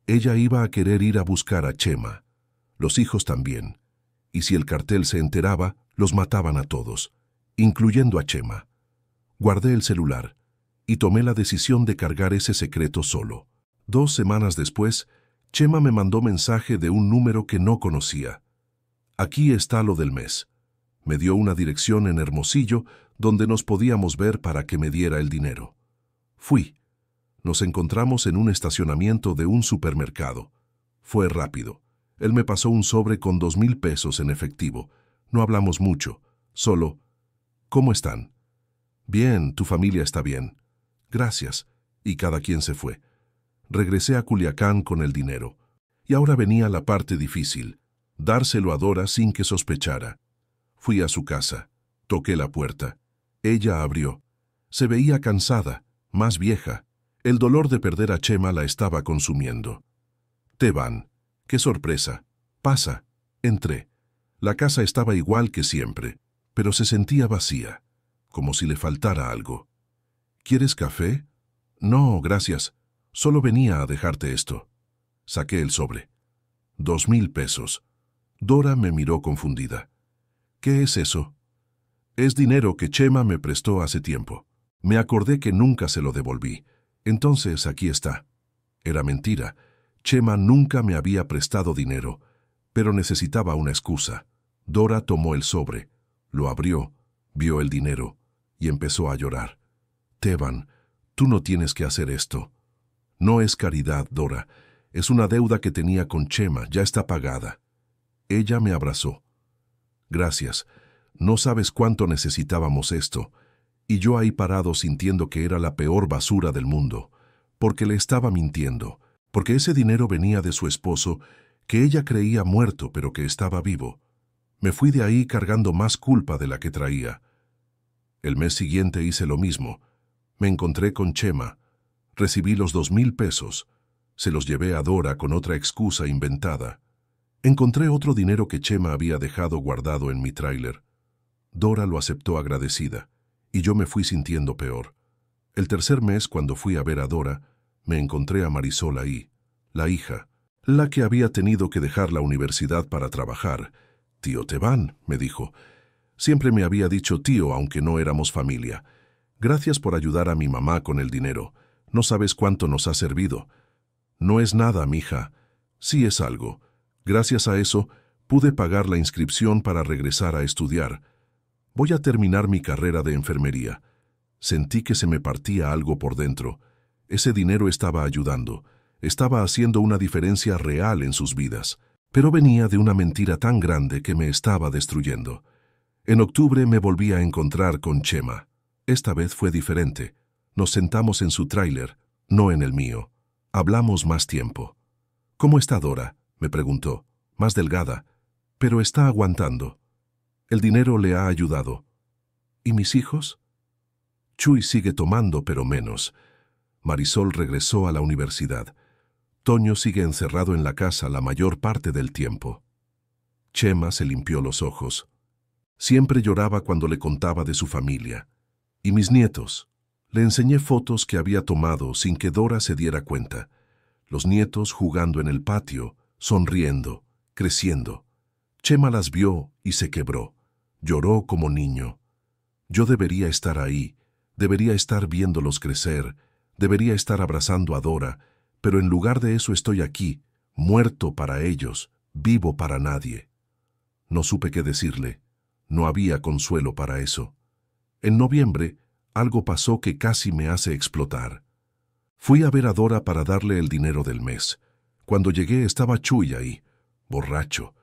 ella iba a querer ir a buscar a Chema, los hijos también, y si el cartel se enteraba, los mataban a todos, incluyendo a Chema. Guardé el celular y tomé la decisión de cargar ese secreto solo. 2 semanas después, Chema me mandó mensaje de un número que no conocía. Aquí está lo del mes. Me dio una dirección en Hermosillo donde nos podíamos ver para que me diera el dinero. Fui. Nos encontramos en un estacionamiento de un supermercado. Fue rápido. Él me pasó un sobre con 2,000 pesos en efectivo. No hablamos mucho. Solo, ¿cómo están? Bien, tu familia está bien. Gracias. Y cada quien se fue. Regresé a Culiacán con el dinero. Y ahora venía la parte difícil, dárselo a Dora sin que sospechara. Fui a su casa. Toqué la puerta. Ella abrió. Se veía cansada, más vieja. El dolor de perder a Chema la estaba consumiendo. Teban, qué sorpresa. Pasa. Entré. La casa estaba igual que siempre, pero se sentía vacía, como si le faltara algo. ¿Quieres café? No, gracias. Solo venía a dejarte esto. Saqué el sobre. 2,000 pesos. Dora me miró confundida. ¿Qué es eso? Es dinero que Chema me prestó hace tiempo. Me acordé que nunca se lo devolví. Entonces aquí está. Era mentira. Chema nunca me había prestado dinero, pero necesitaba una excusa. Dora tomó el sobre, lo abrió, vio el dinero y empezó a llorar. Teban, tú no tienes que hacer esto. No es caridad, Dora. Es una deuda que tenía con Chema, ya está pagada. Ella me abrazó. Gracias. No sabes cuánto necesitábamos esto. Y yo ahí parado sintiendo que era la peor basura del mundo, porque le estaba mintiendo, porque ese dinero venía de su esposo, que ella creía muerto pero que estaba vivo. Me fui de ahí cargando más culpa de la que traía. El mes siguiente hice lo mismo. Me encontré con Chema. Recibí los 2,000 pesos. Se los llevé a Dora con otra excusa inventada. Encontré otro dinero que Chema había dejado guardado en mi tráiler. Dora lo aceptó agradecida, y yo me fui sintiendo peor. El tercer mes, cuando fui a ver a Dora, me encontré a Marisol ahí, la hija, la que había tenido que dejar la universidad para trabajar. Tío Teban, me dijo. Siempre me había dicho tío, aunque no éramos familia. Gracias por ayudar a mi mamá con el dinero. No sabes cuánto nos ha servido. No es nada, mija. Sí es algo. Gracias a eso, pude pagar la inscripción para regresar a estudiar. Voy a terminar mi carrera de enfermería. Sentí que se me partía algo por dentro. Ese dinero estaba ayudando. Estaba haciendo una diferencia real en sus vidas. Pero venía de una mentira tan grande que me estaba destruyendo. En octubre me volví a encontrar con Chema. Esta vez fue diferente. Nos sentamos en su tráiler, no en el mío. Hablamos más tiempo. ¿Cómo está Dora?, me preguntó. Más delgada, pero está aguantando. El dinero le ha ayudado. ¿Y mis hijos? Chuy sigue tomando, pero menos. Marisol regresó a la universidad. Toño sigue encerrado en la casa la mayor parte del tiempo. Chema se limpió los ojos. Siempre lloraba cuando le contaba de su familia. Y mis nietos. Le enseñé fotos que había tomado sin que Dora se diera cuenta. Los nietos jugando en el patio, sonriendo, creciendo. Chema las vio y se quebró. Lloró como niño. Yo debería estar ahí, debería estar viéndolos crecer, debería estar abrazando a Dora, pero en lugar de eso estoy aquí, muerto para ellos, vivo para nadie. No supe qué decirle. No había consuelo para eso. En noviembre, algo pasó que casi me hace explotar. Fui a ver a Dora para darle el dinero del mes. Cuando llegué estaba Chuy ahí, borracho.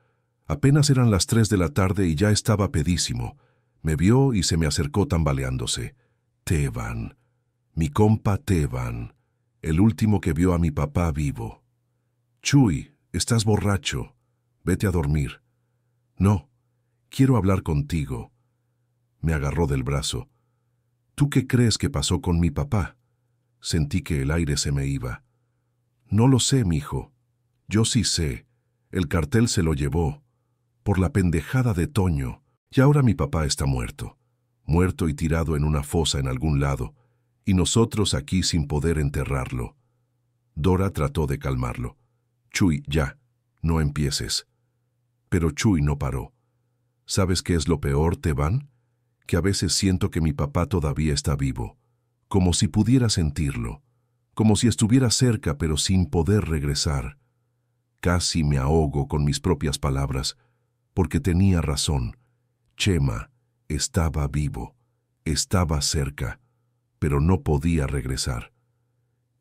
Apenas eran las 3 de la tarde y ya estaba pedísimo. Me vio y se me acercó tambaleándose. Teban, mi compa Teban, el último que vio a mi papá vivo. Chuy, estás borracho. Vete a dormir. No, quiero hablar contigo. Me agarró del brazo. ¿Tú qué crees que pasó con mi papá? Sentí que el aire se me iba. No lo sé, mijo. Yo sí sé. El cartel se lo llevó. Por la pendejada de Toño. Y ahora mi papá está muerto. Muerto y tirado en una fosa en algún lado. Y nosotros aquí sin poder enterrarlo. Dora trató de calmarlo. Chuy, ya. No empieces. Pero Chuy no paró. ¿Sabes qué es lo peor, Teban? Que a veces siento que mi papá todavía está vivo. Como si pudiera sentirlo. Como si estuviera cerca pero sin poder regresar. Casi me ahogo con mis propias palabras, porque tenía razón. Chema estaba vivo, estaba cerca, pero no podía regresar.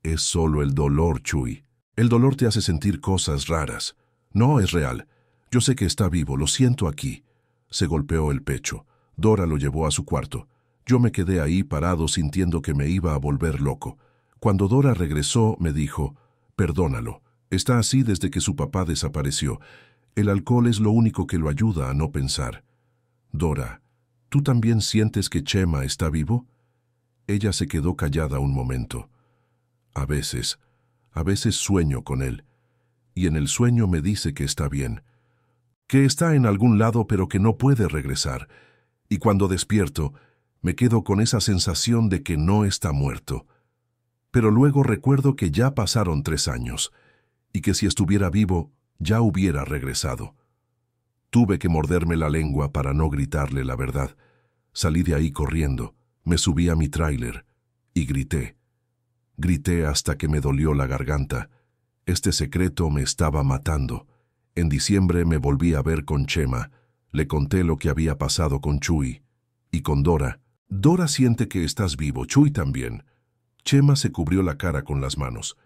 Es solo el dolor, Chuy. El dolor te hace sentir cosas raras. No es real. Yo sé que está vivo, lo siento aquí. Se golpeó el pecho. Dora lo llevó a su cuarto. Yo me quedé ahí parado sintiendo que me iba a volver loco. Cuando Dora regresó, me dijo, perdónalo. Está así desde que su papá desapareció. El alcohol es lo único que lo ayuda a no pensar. Dora, ¿tú también sientes que Chema está vivo? Ella se quedó callada un momento. A veces sueño con él. Y en el sueño me dice que está bien. Que está en algún lado pero que no puede regresar. Y cuando despierto, me quedo con esa sensación de que no está muerto. Pero luego recuerdo que ya pasaron 3 años, y que si estuviera vivo, ya hubiera regresado. Tuve que morderme la lengua para no gritarle la verdad. Salí de ahí corriendo, me subí a mi tráiler y grité. Grité hasta que me dolió la garganta. Este secreto me estaba matando. En diciembre me volví a ver con Chema. Le conté lo que había pasado con Chuy. Y con Dora. Dora siente que estás vivo, Chuy también. Chema se cubrió la cara con las manos.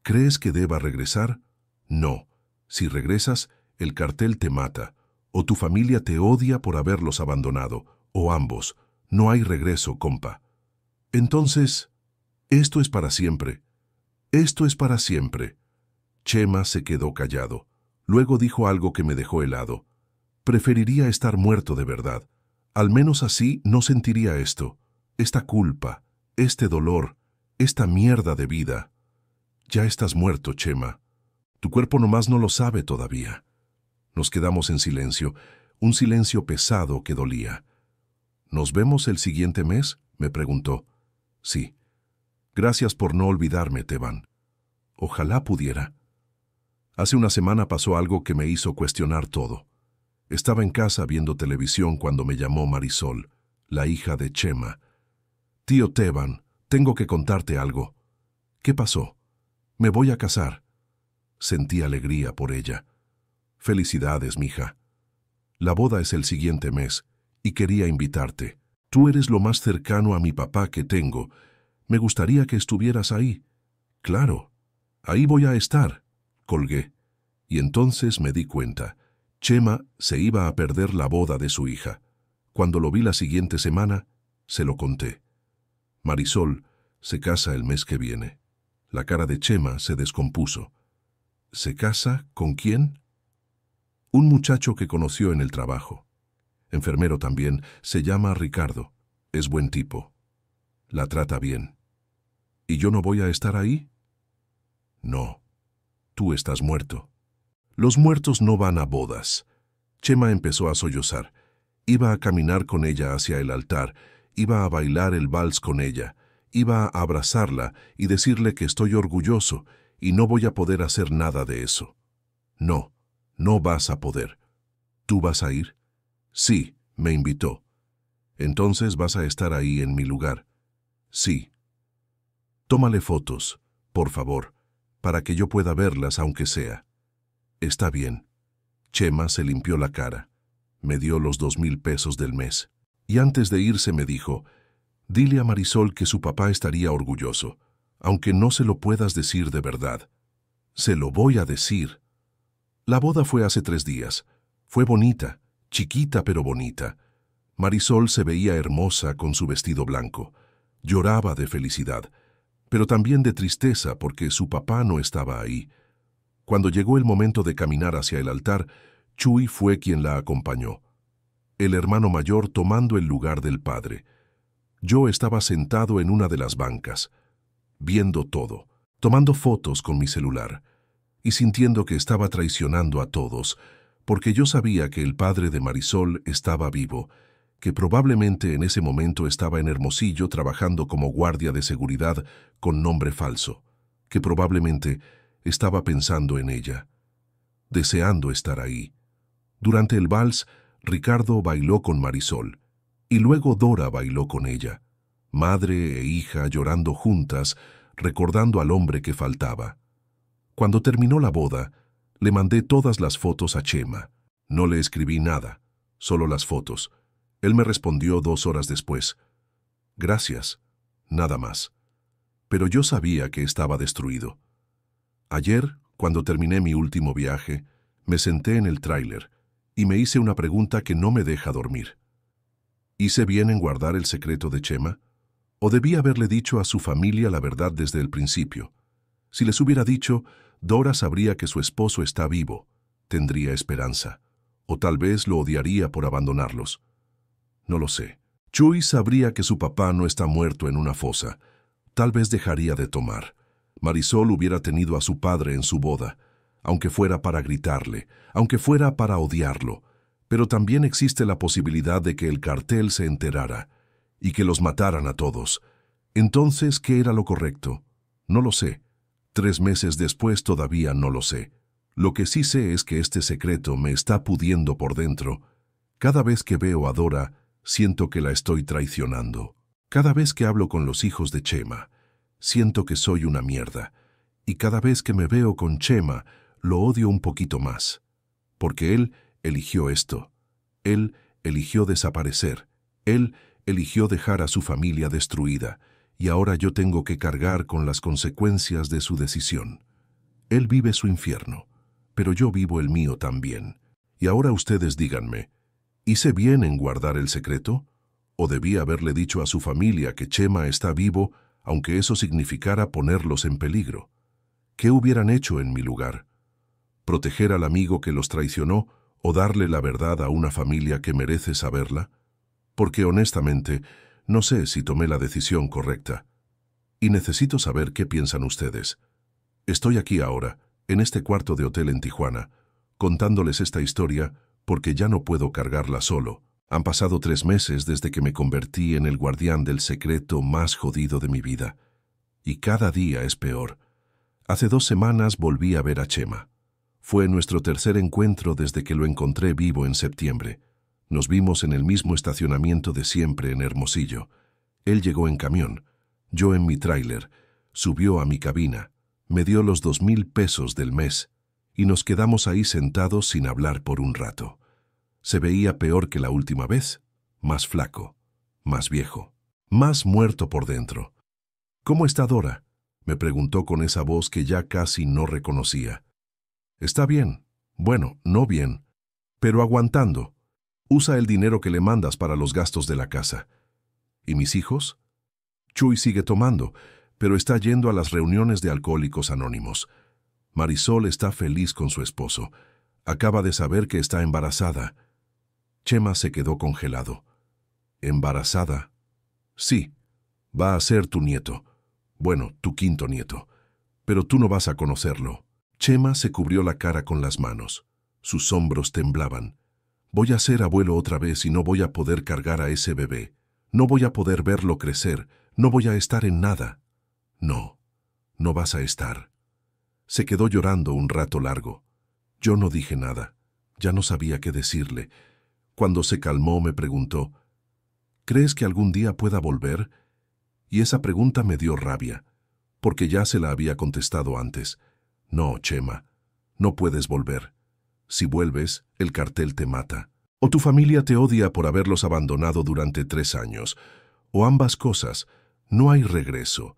¿Crees que deba regresar? No. Si regresas, el cartel te mata. O tu familia te odia por haberlos abandonado. O ambos. No hay regreso, compa. Entonces, esto es para siempre. Esto es para siempre. Chema se quedó callado. Luego dijo algo que me dejó helado. Preferiría estar muerto de verdad. Al menos así no sentiría esto. Esta culpa, este dolor, esta mierda de vida. Ya estás muerto, Chema. Tu cuerpo nomás no lo sabe todavía. Nos quedamos en silencio, un silencio pesado que dolía. ¿Nos vemos el siguiente mes?, me preguntó. Sí. Gracias por no olvidarme, Teban. Ojalá pudiera. Hace una semana pasó algo que me hizo cuestionar todo. Estaba en casa viendo televisión cuando me llamó Marisol, la hija de Chema. Tío Teban, tengo que contarte algo. ¿Qué pasó? Me voy a casar. Sentí alegría por ella. Felicidades, mija. La boda es el siguiente mes y quería invitarte. Tú eres lo más cercano a mi papá que tengo. Me gustaría que estuvieras ahí. Claro, ahí voy a estar. Colgué. Y entonces me di cuenta. Chema se iba a perder la boda de su hija. Cuando lo vi la siguiente semana, se lo conté. Marisol se casa el mes que viene. La cara de Chema se descompuso. ¿Se casa con quién? Un muchacho que conoció en el trabajo. Enfermero también, se llama Ricardo. Es buen tipo. La trata bien. ¿Y yo no voy a estar ahí? No. Tú estás muerto. Los muertos no van a bodas. Chema empezó a sollozar. Iba a caminar con ella hacia el altar, iba a bailar el vals con ella, iba a abrazarla y decirle que estoy orgulloso y no voy a poder hacer nada de eso. No, no vas a poder. ¿Tú vas a ir? Sí, me invitó. Entonces vas a estar ahí en mi lugar. Sí. Tómale fotos, por favor, para que yo pueda verlas aunque sea. Está bien. Chema se limpió la cara. Me dio los 2,000 pesos del mes. Y antes de irse me dijo, dile a Marisol que su papá estaría orgulloso, aunque no se lo puedas decir de verdad. Se lo voy a decir. La boda fue hace 3 días. Fue bonita, chiquita pero bonita. Marisol se veía hermosa con su vestido blanco. Lloraba de felicidad, pero también de tristeza porque su papá no estaba ahí. Cuando llegó el momento de caminar hacia el altar, Chuy fue quien la acompañó. El hermano mayor tomando el lugar del padre. Yo estaba sentado en una de las bancas, viendo todo, tomando fotos con mi celular, y sintiendo que estaba traicionando a todos, porque yo sabía que el padre de Marisol estaba vivo, que probablemente en ese momento estaba en Hermosillo trabajando como guardia de seguridad con nombre falso, que probablemente estaba pensando en ella, deseando estar ahí. Durante el vals, Ricardo bailó con Marisol, y luego Dora bailó con ella, madre e hija llorando juntas, recordando al hombre que faltaba. Cuando terminó la boda, le mandé todas las fotos a Chema. No le escribí nada, solo las fotos. Él me respondió 2 horas después. Gracias, nada más. pero yo sabía que estaba destruido. Ayer, cuando terminé mi último viaje, me senté en el tráiler y me hice una pregunta que no me deja dormir. ¿Hice bien en guardar el secreto de Chema? ¿O debí haberle dicho a su familia la verdad desde el principio? Si les hubiera dicho, Dora sabría que su esposo está vivo, tendría esperanza, o tal vez lo odiaría por abandonarlos. No lo sé. Chuy sabría que su papá no está muerto en una fosa. Tal vez dejaría de tomar. Marisol hubiera tenido a su padre en su boda, aunque fuera para gritarle, aunque fuera para odiarlo. Pero también existe la posibilidad de que el cartel se enterara y que los mataran a todos. Entonces, ¿qué era lo correcto? No lo sé. 3 meses después todavía no lo sé. Lo que sí sé es que este secreto me está pudiendo por dentro. Cada vez que veo a Dora, siento que la estoy traicionando. Cada vez que hablo con los hijos de Chema, siento que soy una mierda. Y cada vez que me veo con Chema, lo odio un poquito más. Porque él eligió esto. Él eligió desaparecer. Él eligió dejar a su familia destruida. Y ahora yo tengo que cargar con las consecuencias de su decisión. Él vive su infierno, pero yo vivo el mío también. Y ahora ustedes díganme, ¿hice bien en guardar el secreto? ¿O debí haberle dicho a su familia que Chema está vivo, aunque eso significara ponerlos en peligro? ¿Qué hubieran hecho en mi lugar? ¿Proteger al amigo que los traicionó o darle la verdad a una familia que merece saberla? Porque honestamente, no sé si tomé la decisión correcta. Y necesito saber qué piensan ustedes. Estoy aquí ahora, en este cuarto de hotel en Tijuana, contándoles esta historia porque ya no puedo cargarla solo. Han pasado 3 meses desde que me convertí en el guardián del secreto más jodido de mi vida. Y cada día es peor. Hace 2 semanas volví a ver a Chema. Fue nuestro tercer encuentro desde que lo encontré vivo en septiembre. Nos vimos en el mismo estacionamiento de siempre en Hermosillo. Él llegó en camión, yo en mi tráiler, subió a mi cabina, me dio los 2,000 pesos del mes y nos quedamos ahí sentados sin hablar por un rato. Se veía peor que la última vez, más flaco, más viejo, más muerto por dentro. ¿Cómo está Dora?, me preguntó con esa voz que ya casi no reconocía. Está bien, bueno, no bien, pero aguantando. Usa el dinero que le mandas para los gastos de la casa. ¿Y mis hijos? Chuy sigue tomando, pero está yendo a las reuniones de Alcohólicos Anónimos. Marisol está feliz con su esposo. Acaba de saber que está embarazada. Chema se quedó congelado. ¿Embarazada? Sí, va a ser tu nieto. Bueno, tu 5º nieto. Pero tú no vas a conocerlo. Chema se cubrió la cara con las manos. Sus hombros temblaban. Voy a ser abuelo otra vez y no voy a poder cargar a ese bebé. No voy a poder verlo crecer. No voy a estar en nada. No, no vas a estar. Se quedó llorando un rato largo. Yo no dije nada. Ya no sabía qué decirle. Cuando se calmó me preguntó, ¿crees que algún día pueda volver? Y esa pregunta me dio rabia, porque ya se la había contestado antes. No, Chema, no puedes volver. Si vuelves, el cartel te mata. O tu familia te odia por haberlos abandonado durante 3 años. O ambas cosas. No hay regreso.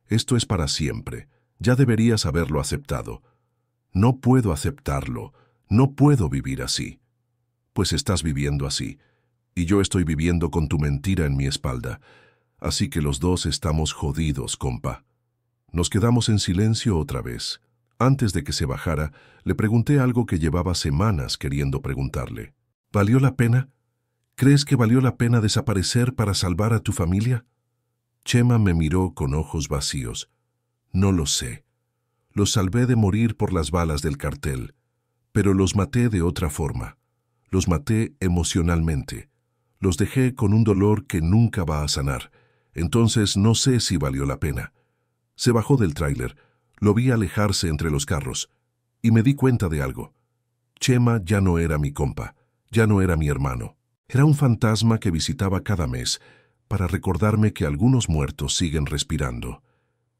Esto es para siempre. Ya deberías haberlo aceptado. No puedo aceptarlo. No puedo vivir así. Pues estás viviendo así. Y yo estoy viviendo con tu mentira en mi espalda. Así que los dos estamos jodidos, compa. Nos quedamos en silencio otra vez. Antes de que se bajara, le pregunté algo que llevaba semanas queriendo preguntarle. ¿Valió la pena? ¿Crees que valió la pena desaparecer para salvar a tu familia? Chema me miró con ojos vacíos. No lo sé. Los salvé de morir por las balas del cartel, pero los maté de otra forma. Los maté emocionalmente. Los dejé con un dolor que nunca va a sanar. Entonces no sé si valió la pena. Se bajó del tráiler. Lo vi alejarse entre los carros. Y me di cuenta de algo. Chema ya no era mi compa. Ya no era mi hermano. Era un fantasma que visitaba cada mes para recordarme que algunos muertos siguen respirando.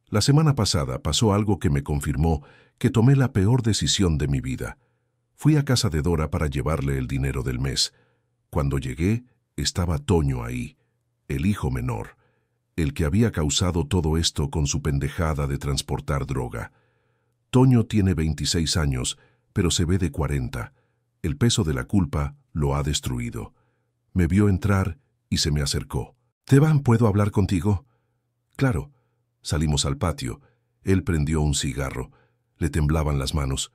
La semana pasada pasó algo que me confirmó que tomé la peor decisión de mi vida. Fui a casa de Dora para llevarle el dinero del mes. Cuando llegué, estaba Toño ahí, el hijo menor. el que había causado todo esto con su pendejada de transportar droga. Toño tiene 26 años, pero se ve de 40. El peso de la culpa lo ha destruido. Me vio entrar y se me acercó. «Teban, ¿puedo hablar contigo?» «Claro». Salimos al patio. Él prendió un cigarro. Le temblaban las manos.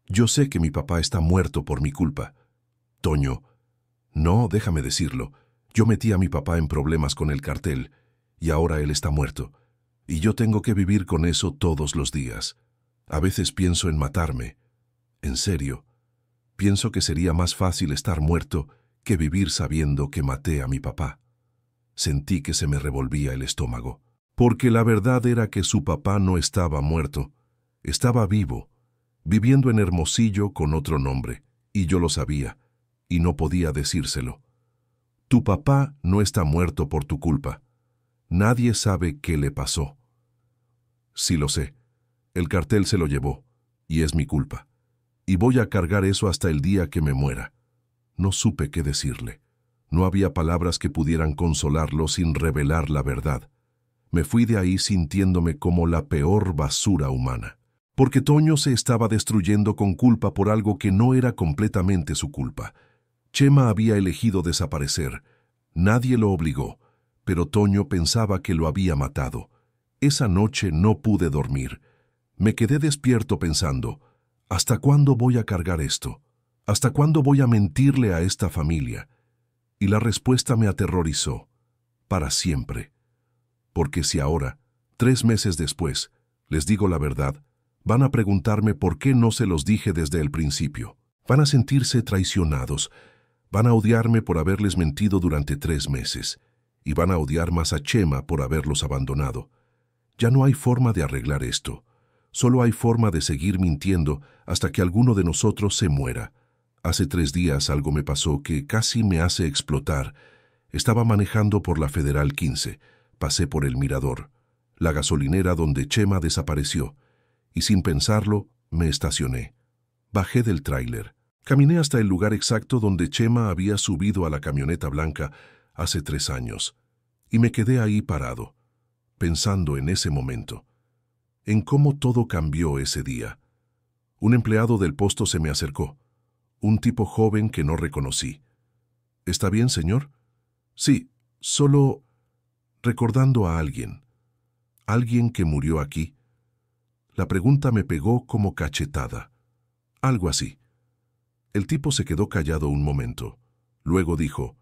«Yo sé que mi papá está muerto por mi culpa». «Toño». «No, déjame decirlo. Yo metí a mi papá en problemas con el cartel, y ahora él está muerto. Y yo tengo que vivir con eso todos los días. A veces pienso en matarme. En serio. Pienso que sería más fácil estar muerto que vivir sabiendo que maté a mi papá». Sentí que se me revolvía el estómago. Porque la verdad era que su papá no estaba muerto. Estaba vivo, viviendo en Hermosillo con otro nombre, y yo lo sabía, y no podía decírselo. «Tu papá no está muerto por tu culpa. Nadie sabe qué le pasó». «Sí lo sé. El cartel se lo llevó, y es mi culpa. Y voy a cargar eso hasta el día que me muera». No supe qué decirle. No había palabras que pudieran consolarlo sin revelar la verdad. Me fui de ahí sintiéndome como la peor basura humana. Porque Toño se estaba destruyendo con culpa por algo que no era completamente su culpa. Chema había elegido desaparecer. Nadie lo obligó, pero Toño pensaba que lo había matado. Esa noche no pude dormir. Me quedé despierto pensando, ¿hasta cuándo voy a cargar esto? ¿Hasta cuándo voy a mentirle a esta familia? Y la respuesta me aterrorizó. Para siempre. Porque si ahora, 3 meses después, les digo la verdad, van a preguntarme por qué no se los dije desde el principio. Van a sentirse traicionados. Van a odiarme por haberles mentido durante 3 meses. Y van a odiar más a Chema por haberlos abandonado. Ya no hay forma de arreglar esto. Solo hay forma de seguir mintiendo hasta que alguno de nosotros se muera. Hace 3 días algo me pasó que casi me hace explotar. Estaba manejando por la Federal 15. Pasé por el Mirador, la gasolinera donde Chema desapareció, y sin pensarlo, me estacioné. Bajé del tráiler. Caminé hasta el lugar exacto donde Chema había subido a la camioneta blanca hace 3 años, y me quedé ahí parado, pensando en ese momento, en cómo todo cambió ese día. Un empleado del posto se me acercó, un tipo joven que no reconocí. «¿Está bien, señor?» «Sí, solo recordando a alguien. ¿Alguien que murió aquí?» La pregunta me pegó como cachetada. Algo así. El tipo se quedó callado un momento. Luego dijo,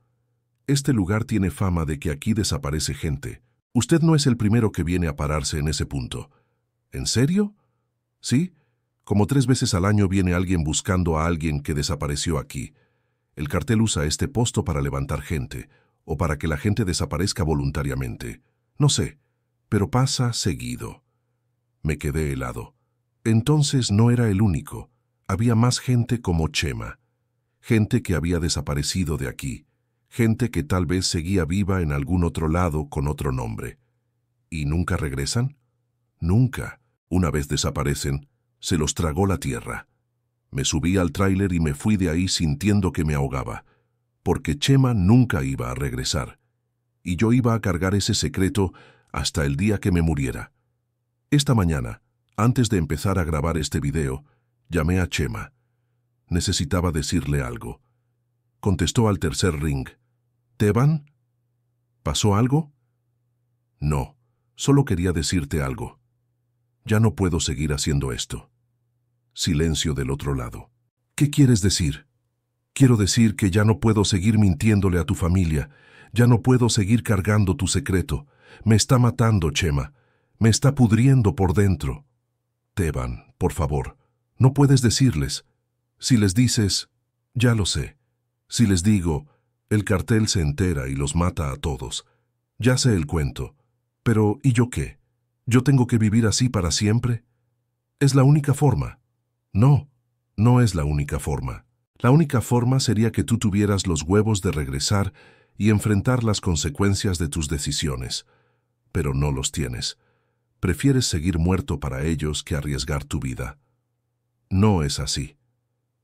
«Este lugar tiene fama de que aquí desaparece gente. Usted no es el primero que viene a pararse en ese punto». «¿En serio?» «Sí. Como 3 veces al año viene alguien buscando a alguien que desapareció aquí. El cartel usa este posto para levantar gente, o para que la gente desaparezca voluntariamente. No sé, pero pasa seguido». Me quedé helado. Entonces no era el único. Había más gente como Chema. Gente que había desaparecido de aquí. Gente que tal vez seguía viva en algún otro lado con otro nombre. ¿Y nunca regresan? Nunca. Una vez desaparecen, se los tragó la tierra. Me subí al tráiler y me fui de ahí sintiendo que me ahogaba. Porque Chema nunca iba a regresar. Y yo iba a cargar ese secreto hasta el día que me muriera. Esta mañana, antes de empezar a grabar este video, llamé a Chema. Necesitaba decirle algo. Contestó al tercer ring. «¿Teban? ¿Pasó algo?» «No, solo quería decirte algo. Ya no puedo seguir haciendo esto». Silencio del otro lado. «¿Qué quieres decir?» «Quiero decir que ya no puedo seguir mintiéndole a tu familia. Ya no puedo seguir cargando tu secreto. Me está matando, Chema. Me está pudriendo por dentro». «Teban, por favor, no puedes decirles. Si les dices, ya lo sé. Si les digo, el cartel se entera y los mata a todos. Ya sé el cuento. Pero, ¿y yo qué? ¿Yo tengo que vivir así para siempre? ¿Es la única forma?» «No, no es la única forma. La única forma sería que tú tuvieras los huevos de regresar y enfrentar las consecuencias de tus decisiones. Pero no los tienes. Prefieres seguir muerto para ellos que arriesgar tu vida». «No es así».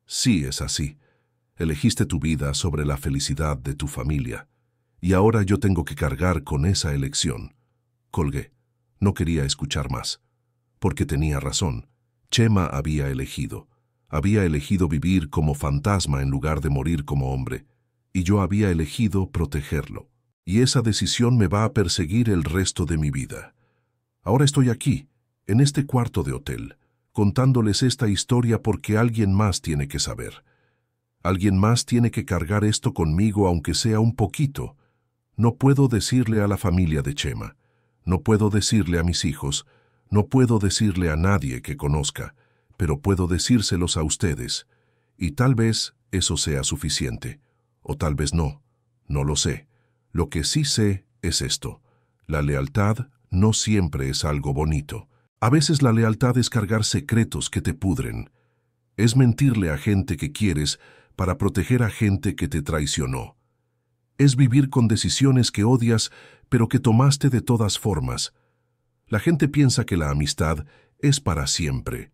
«Sí es así. Elegiste tu vida sobre la felicidad de tu familia. Y ahora yo tengo que cargar con esa elección. Colgué. No quería escuchar más. Porque tenía razón. Chema había elegido. Había elegido vivir como fantasma en lugar de morir como hombre. Y yo había elegido protegerlo. Y esa decisión me va a perseguir el resto de mi vida. Ahora estoy aquí, en este cuarto de hotel, contándoles esta historia porque alguien más tiene que saber. Alguien más tiene que cargar esto conmigo aunque sea un poquito. No puedo decirle a la familia de Chema. No puedo decirle a mis hijos. No puedo decirle a nadie que conozca. Pero puedo decírselos a ustedes. Y tal vez eso sea suficiente. O tal vez no. No lo sé. Lo que sí sé es esto. La lealtad no siempre es algo bonito. A veces la lealtad es cargar secretos que te pudren. Es mentirle a gente que quieres para proteger a gente que te traicionó. Es vivir con decisiones que odias, pero que tomaste de todas formas. La gente piensa que la amistad es para siempre,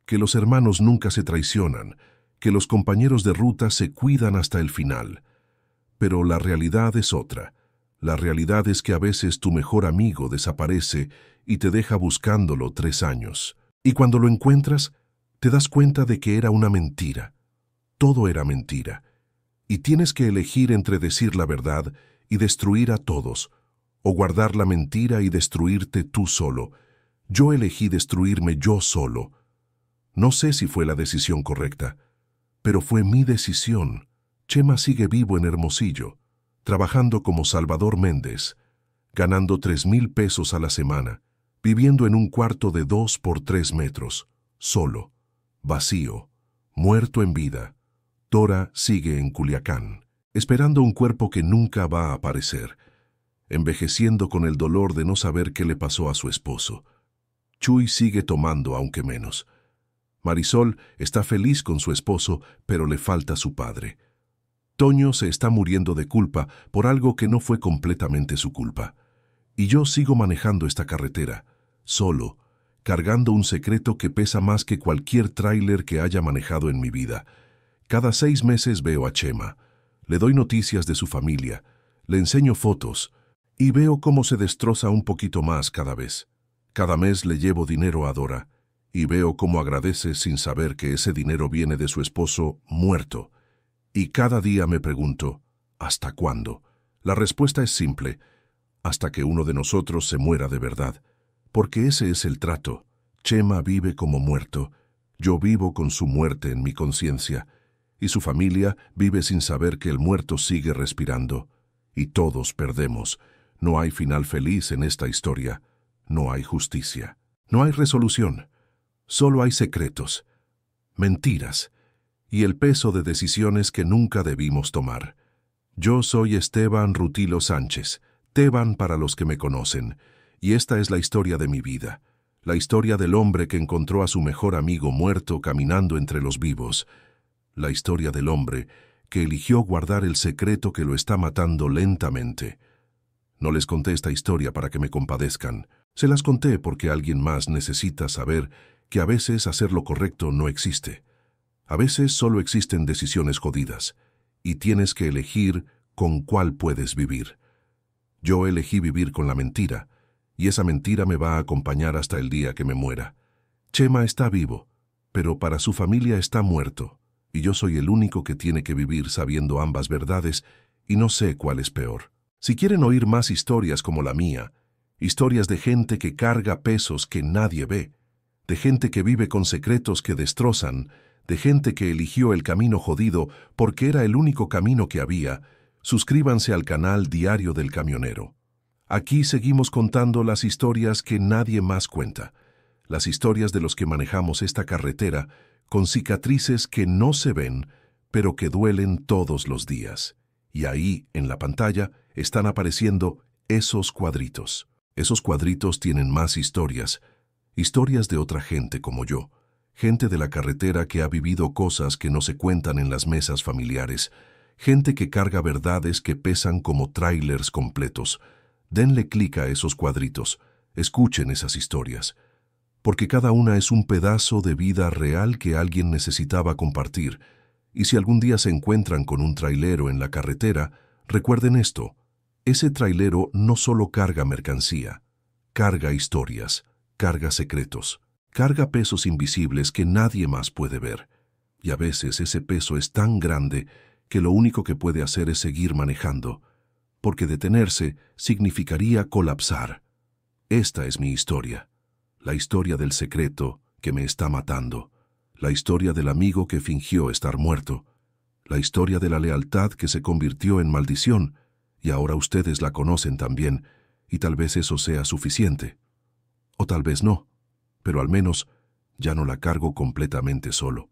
que los hermanos nunca se traicionan, que los compañeros de ruta se cuidan hasta el final. Pero la realidad es otra. La realidad es que a veces tu mejor amigo desaparece y te deja buscándolo 3 años. Y cuando lo encuentras, te das cuenta de que era una mentira. Todo era mentira. Y tienes que elegir entre decir la verdad y destruir a todos, o guardar la mentira y destruirte tú solo. Yo elegí destruirme yo solo. No sé si fue la decisión correcta, pero fue mi decisión. Chema sigue vivo en Hermosillo, trabajando como Salvador Méndez, ganando 3,000 pesos a la semana, viviendo en un cuarto de 2 por 3 metros, solo, vacío, muerto en vida. Dora sigue en Culiacán, esperando un cuerpo que nunca va a aparecer, envejeciendo con el dolor de no saber qué le pasó a su esposo. Chuy sigue tomando, aunque menos. Marisol está feliz con su esposo, pero le falta su padre. Toño se está muriendo de culpa por algo que no fue completamente su culpa. Y yo sigo manejando esta carretera, solo, cargando un secreto que pesa más que cualquier tráiler que haya manejado en mi vida. Cada 6 meses veo a Chema, le doy noticias de su familia, le enseño fotos y veo cómo se destroza un poquito más cada vez. Cada mes le llevo dinero a Dora y veo cómo agradece sin saber que ese dinero viene de su esposo muerto. Y cada día me pregunto, ¿hasta cuándo? La respuesta es simple, hasta que uno de nosotros se muera de verdad, porque ese es el trato. Chema vive como muerto, yo vivo con su muerte en mi conciencia, y su familia vive sin saber que el muerto sigue respirando. Y todos perdemos. No hay final feliz en esta historia. No hay justicia. No hay resolución. Solo hay secretos, mentiras y el peso de decisiones que nunca debimos tomar. Yo soy Esteban Rutilo Sánchez, Teban para los que me conocen, y esta es la historia de mi vida. La historia del hombre que encontró a su mejor amigo muerto caminando entre los vivos. La historia del hombre que eligió guardar el secreto que lo está matando lentamente. No les conté esta historia para que me compadezcan. Se las conté porque alguien más necesita saber que a veces hacer lo correcto no existe. A veces solo existen decisiones jodidas, y tienes que elegir con cuál puedes vivir. Yo elegí vivir con la mentira, y esa mentira me va a acompañar hasta el día que me muera. Chema está vivo, pero para su familia está muerto, y yo soy el único que tiene que vivir sabiendo ambas verdades, y no sé cuál es peor. Si quieren oír más historias como la mía, historias de gente que carga pesos que nadie ve, de gente que vive con secretos que destrozan, de gente que eligió el camino jodido porque era el único camino que había, suscríbanse al canal Diario del Camionero. Aquí seguimos contando las historias que nadie más cuenta, las historias de los que manejamos esta carretera con cicatrices que no se ven, pero que duelen todos los días. Y ahí, en la pantalla, están apareciendo esos cuadritos. Esos cuadritos tienen más historias, historias de otra gente como yo, gente de la carretera que ha vivido cosas que no se cuentan en las mesas familiares, gente que carga verdades que pesan como tráilers completos. Denle clic a esos cuadritos, escuchen esas historias, porque cada una es un pedazo de vida real que alguien necesitaba compartir. Y si algún día se encuentran con un trailero en la carretera, recuerden esto, ese trailero no solo carga mercancía, carga historias, carga secretos, carga pesos invisibles que nadie más puede ver. Y a veces ese peso es tan grande que lo único que puede hacer es seguir manejando, porque detenerse significaría colapsar. Esta es mi historia, la historia del secreto que me está matando, la historia del amigo que fingió estar muerto, la historia de la lealtad que se convirtió en maldición, y ahora ustedes la conocen también, y tal vez eso sea suficiente. O tal vez no, pero al menos ya no la cargo completamente solo.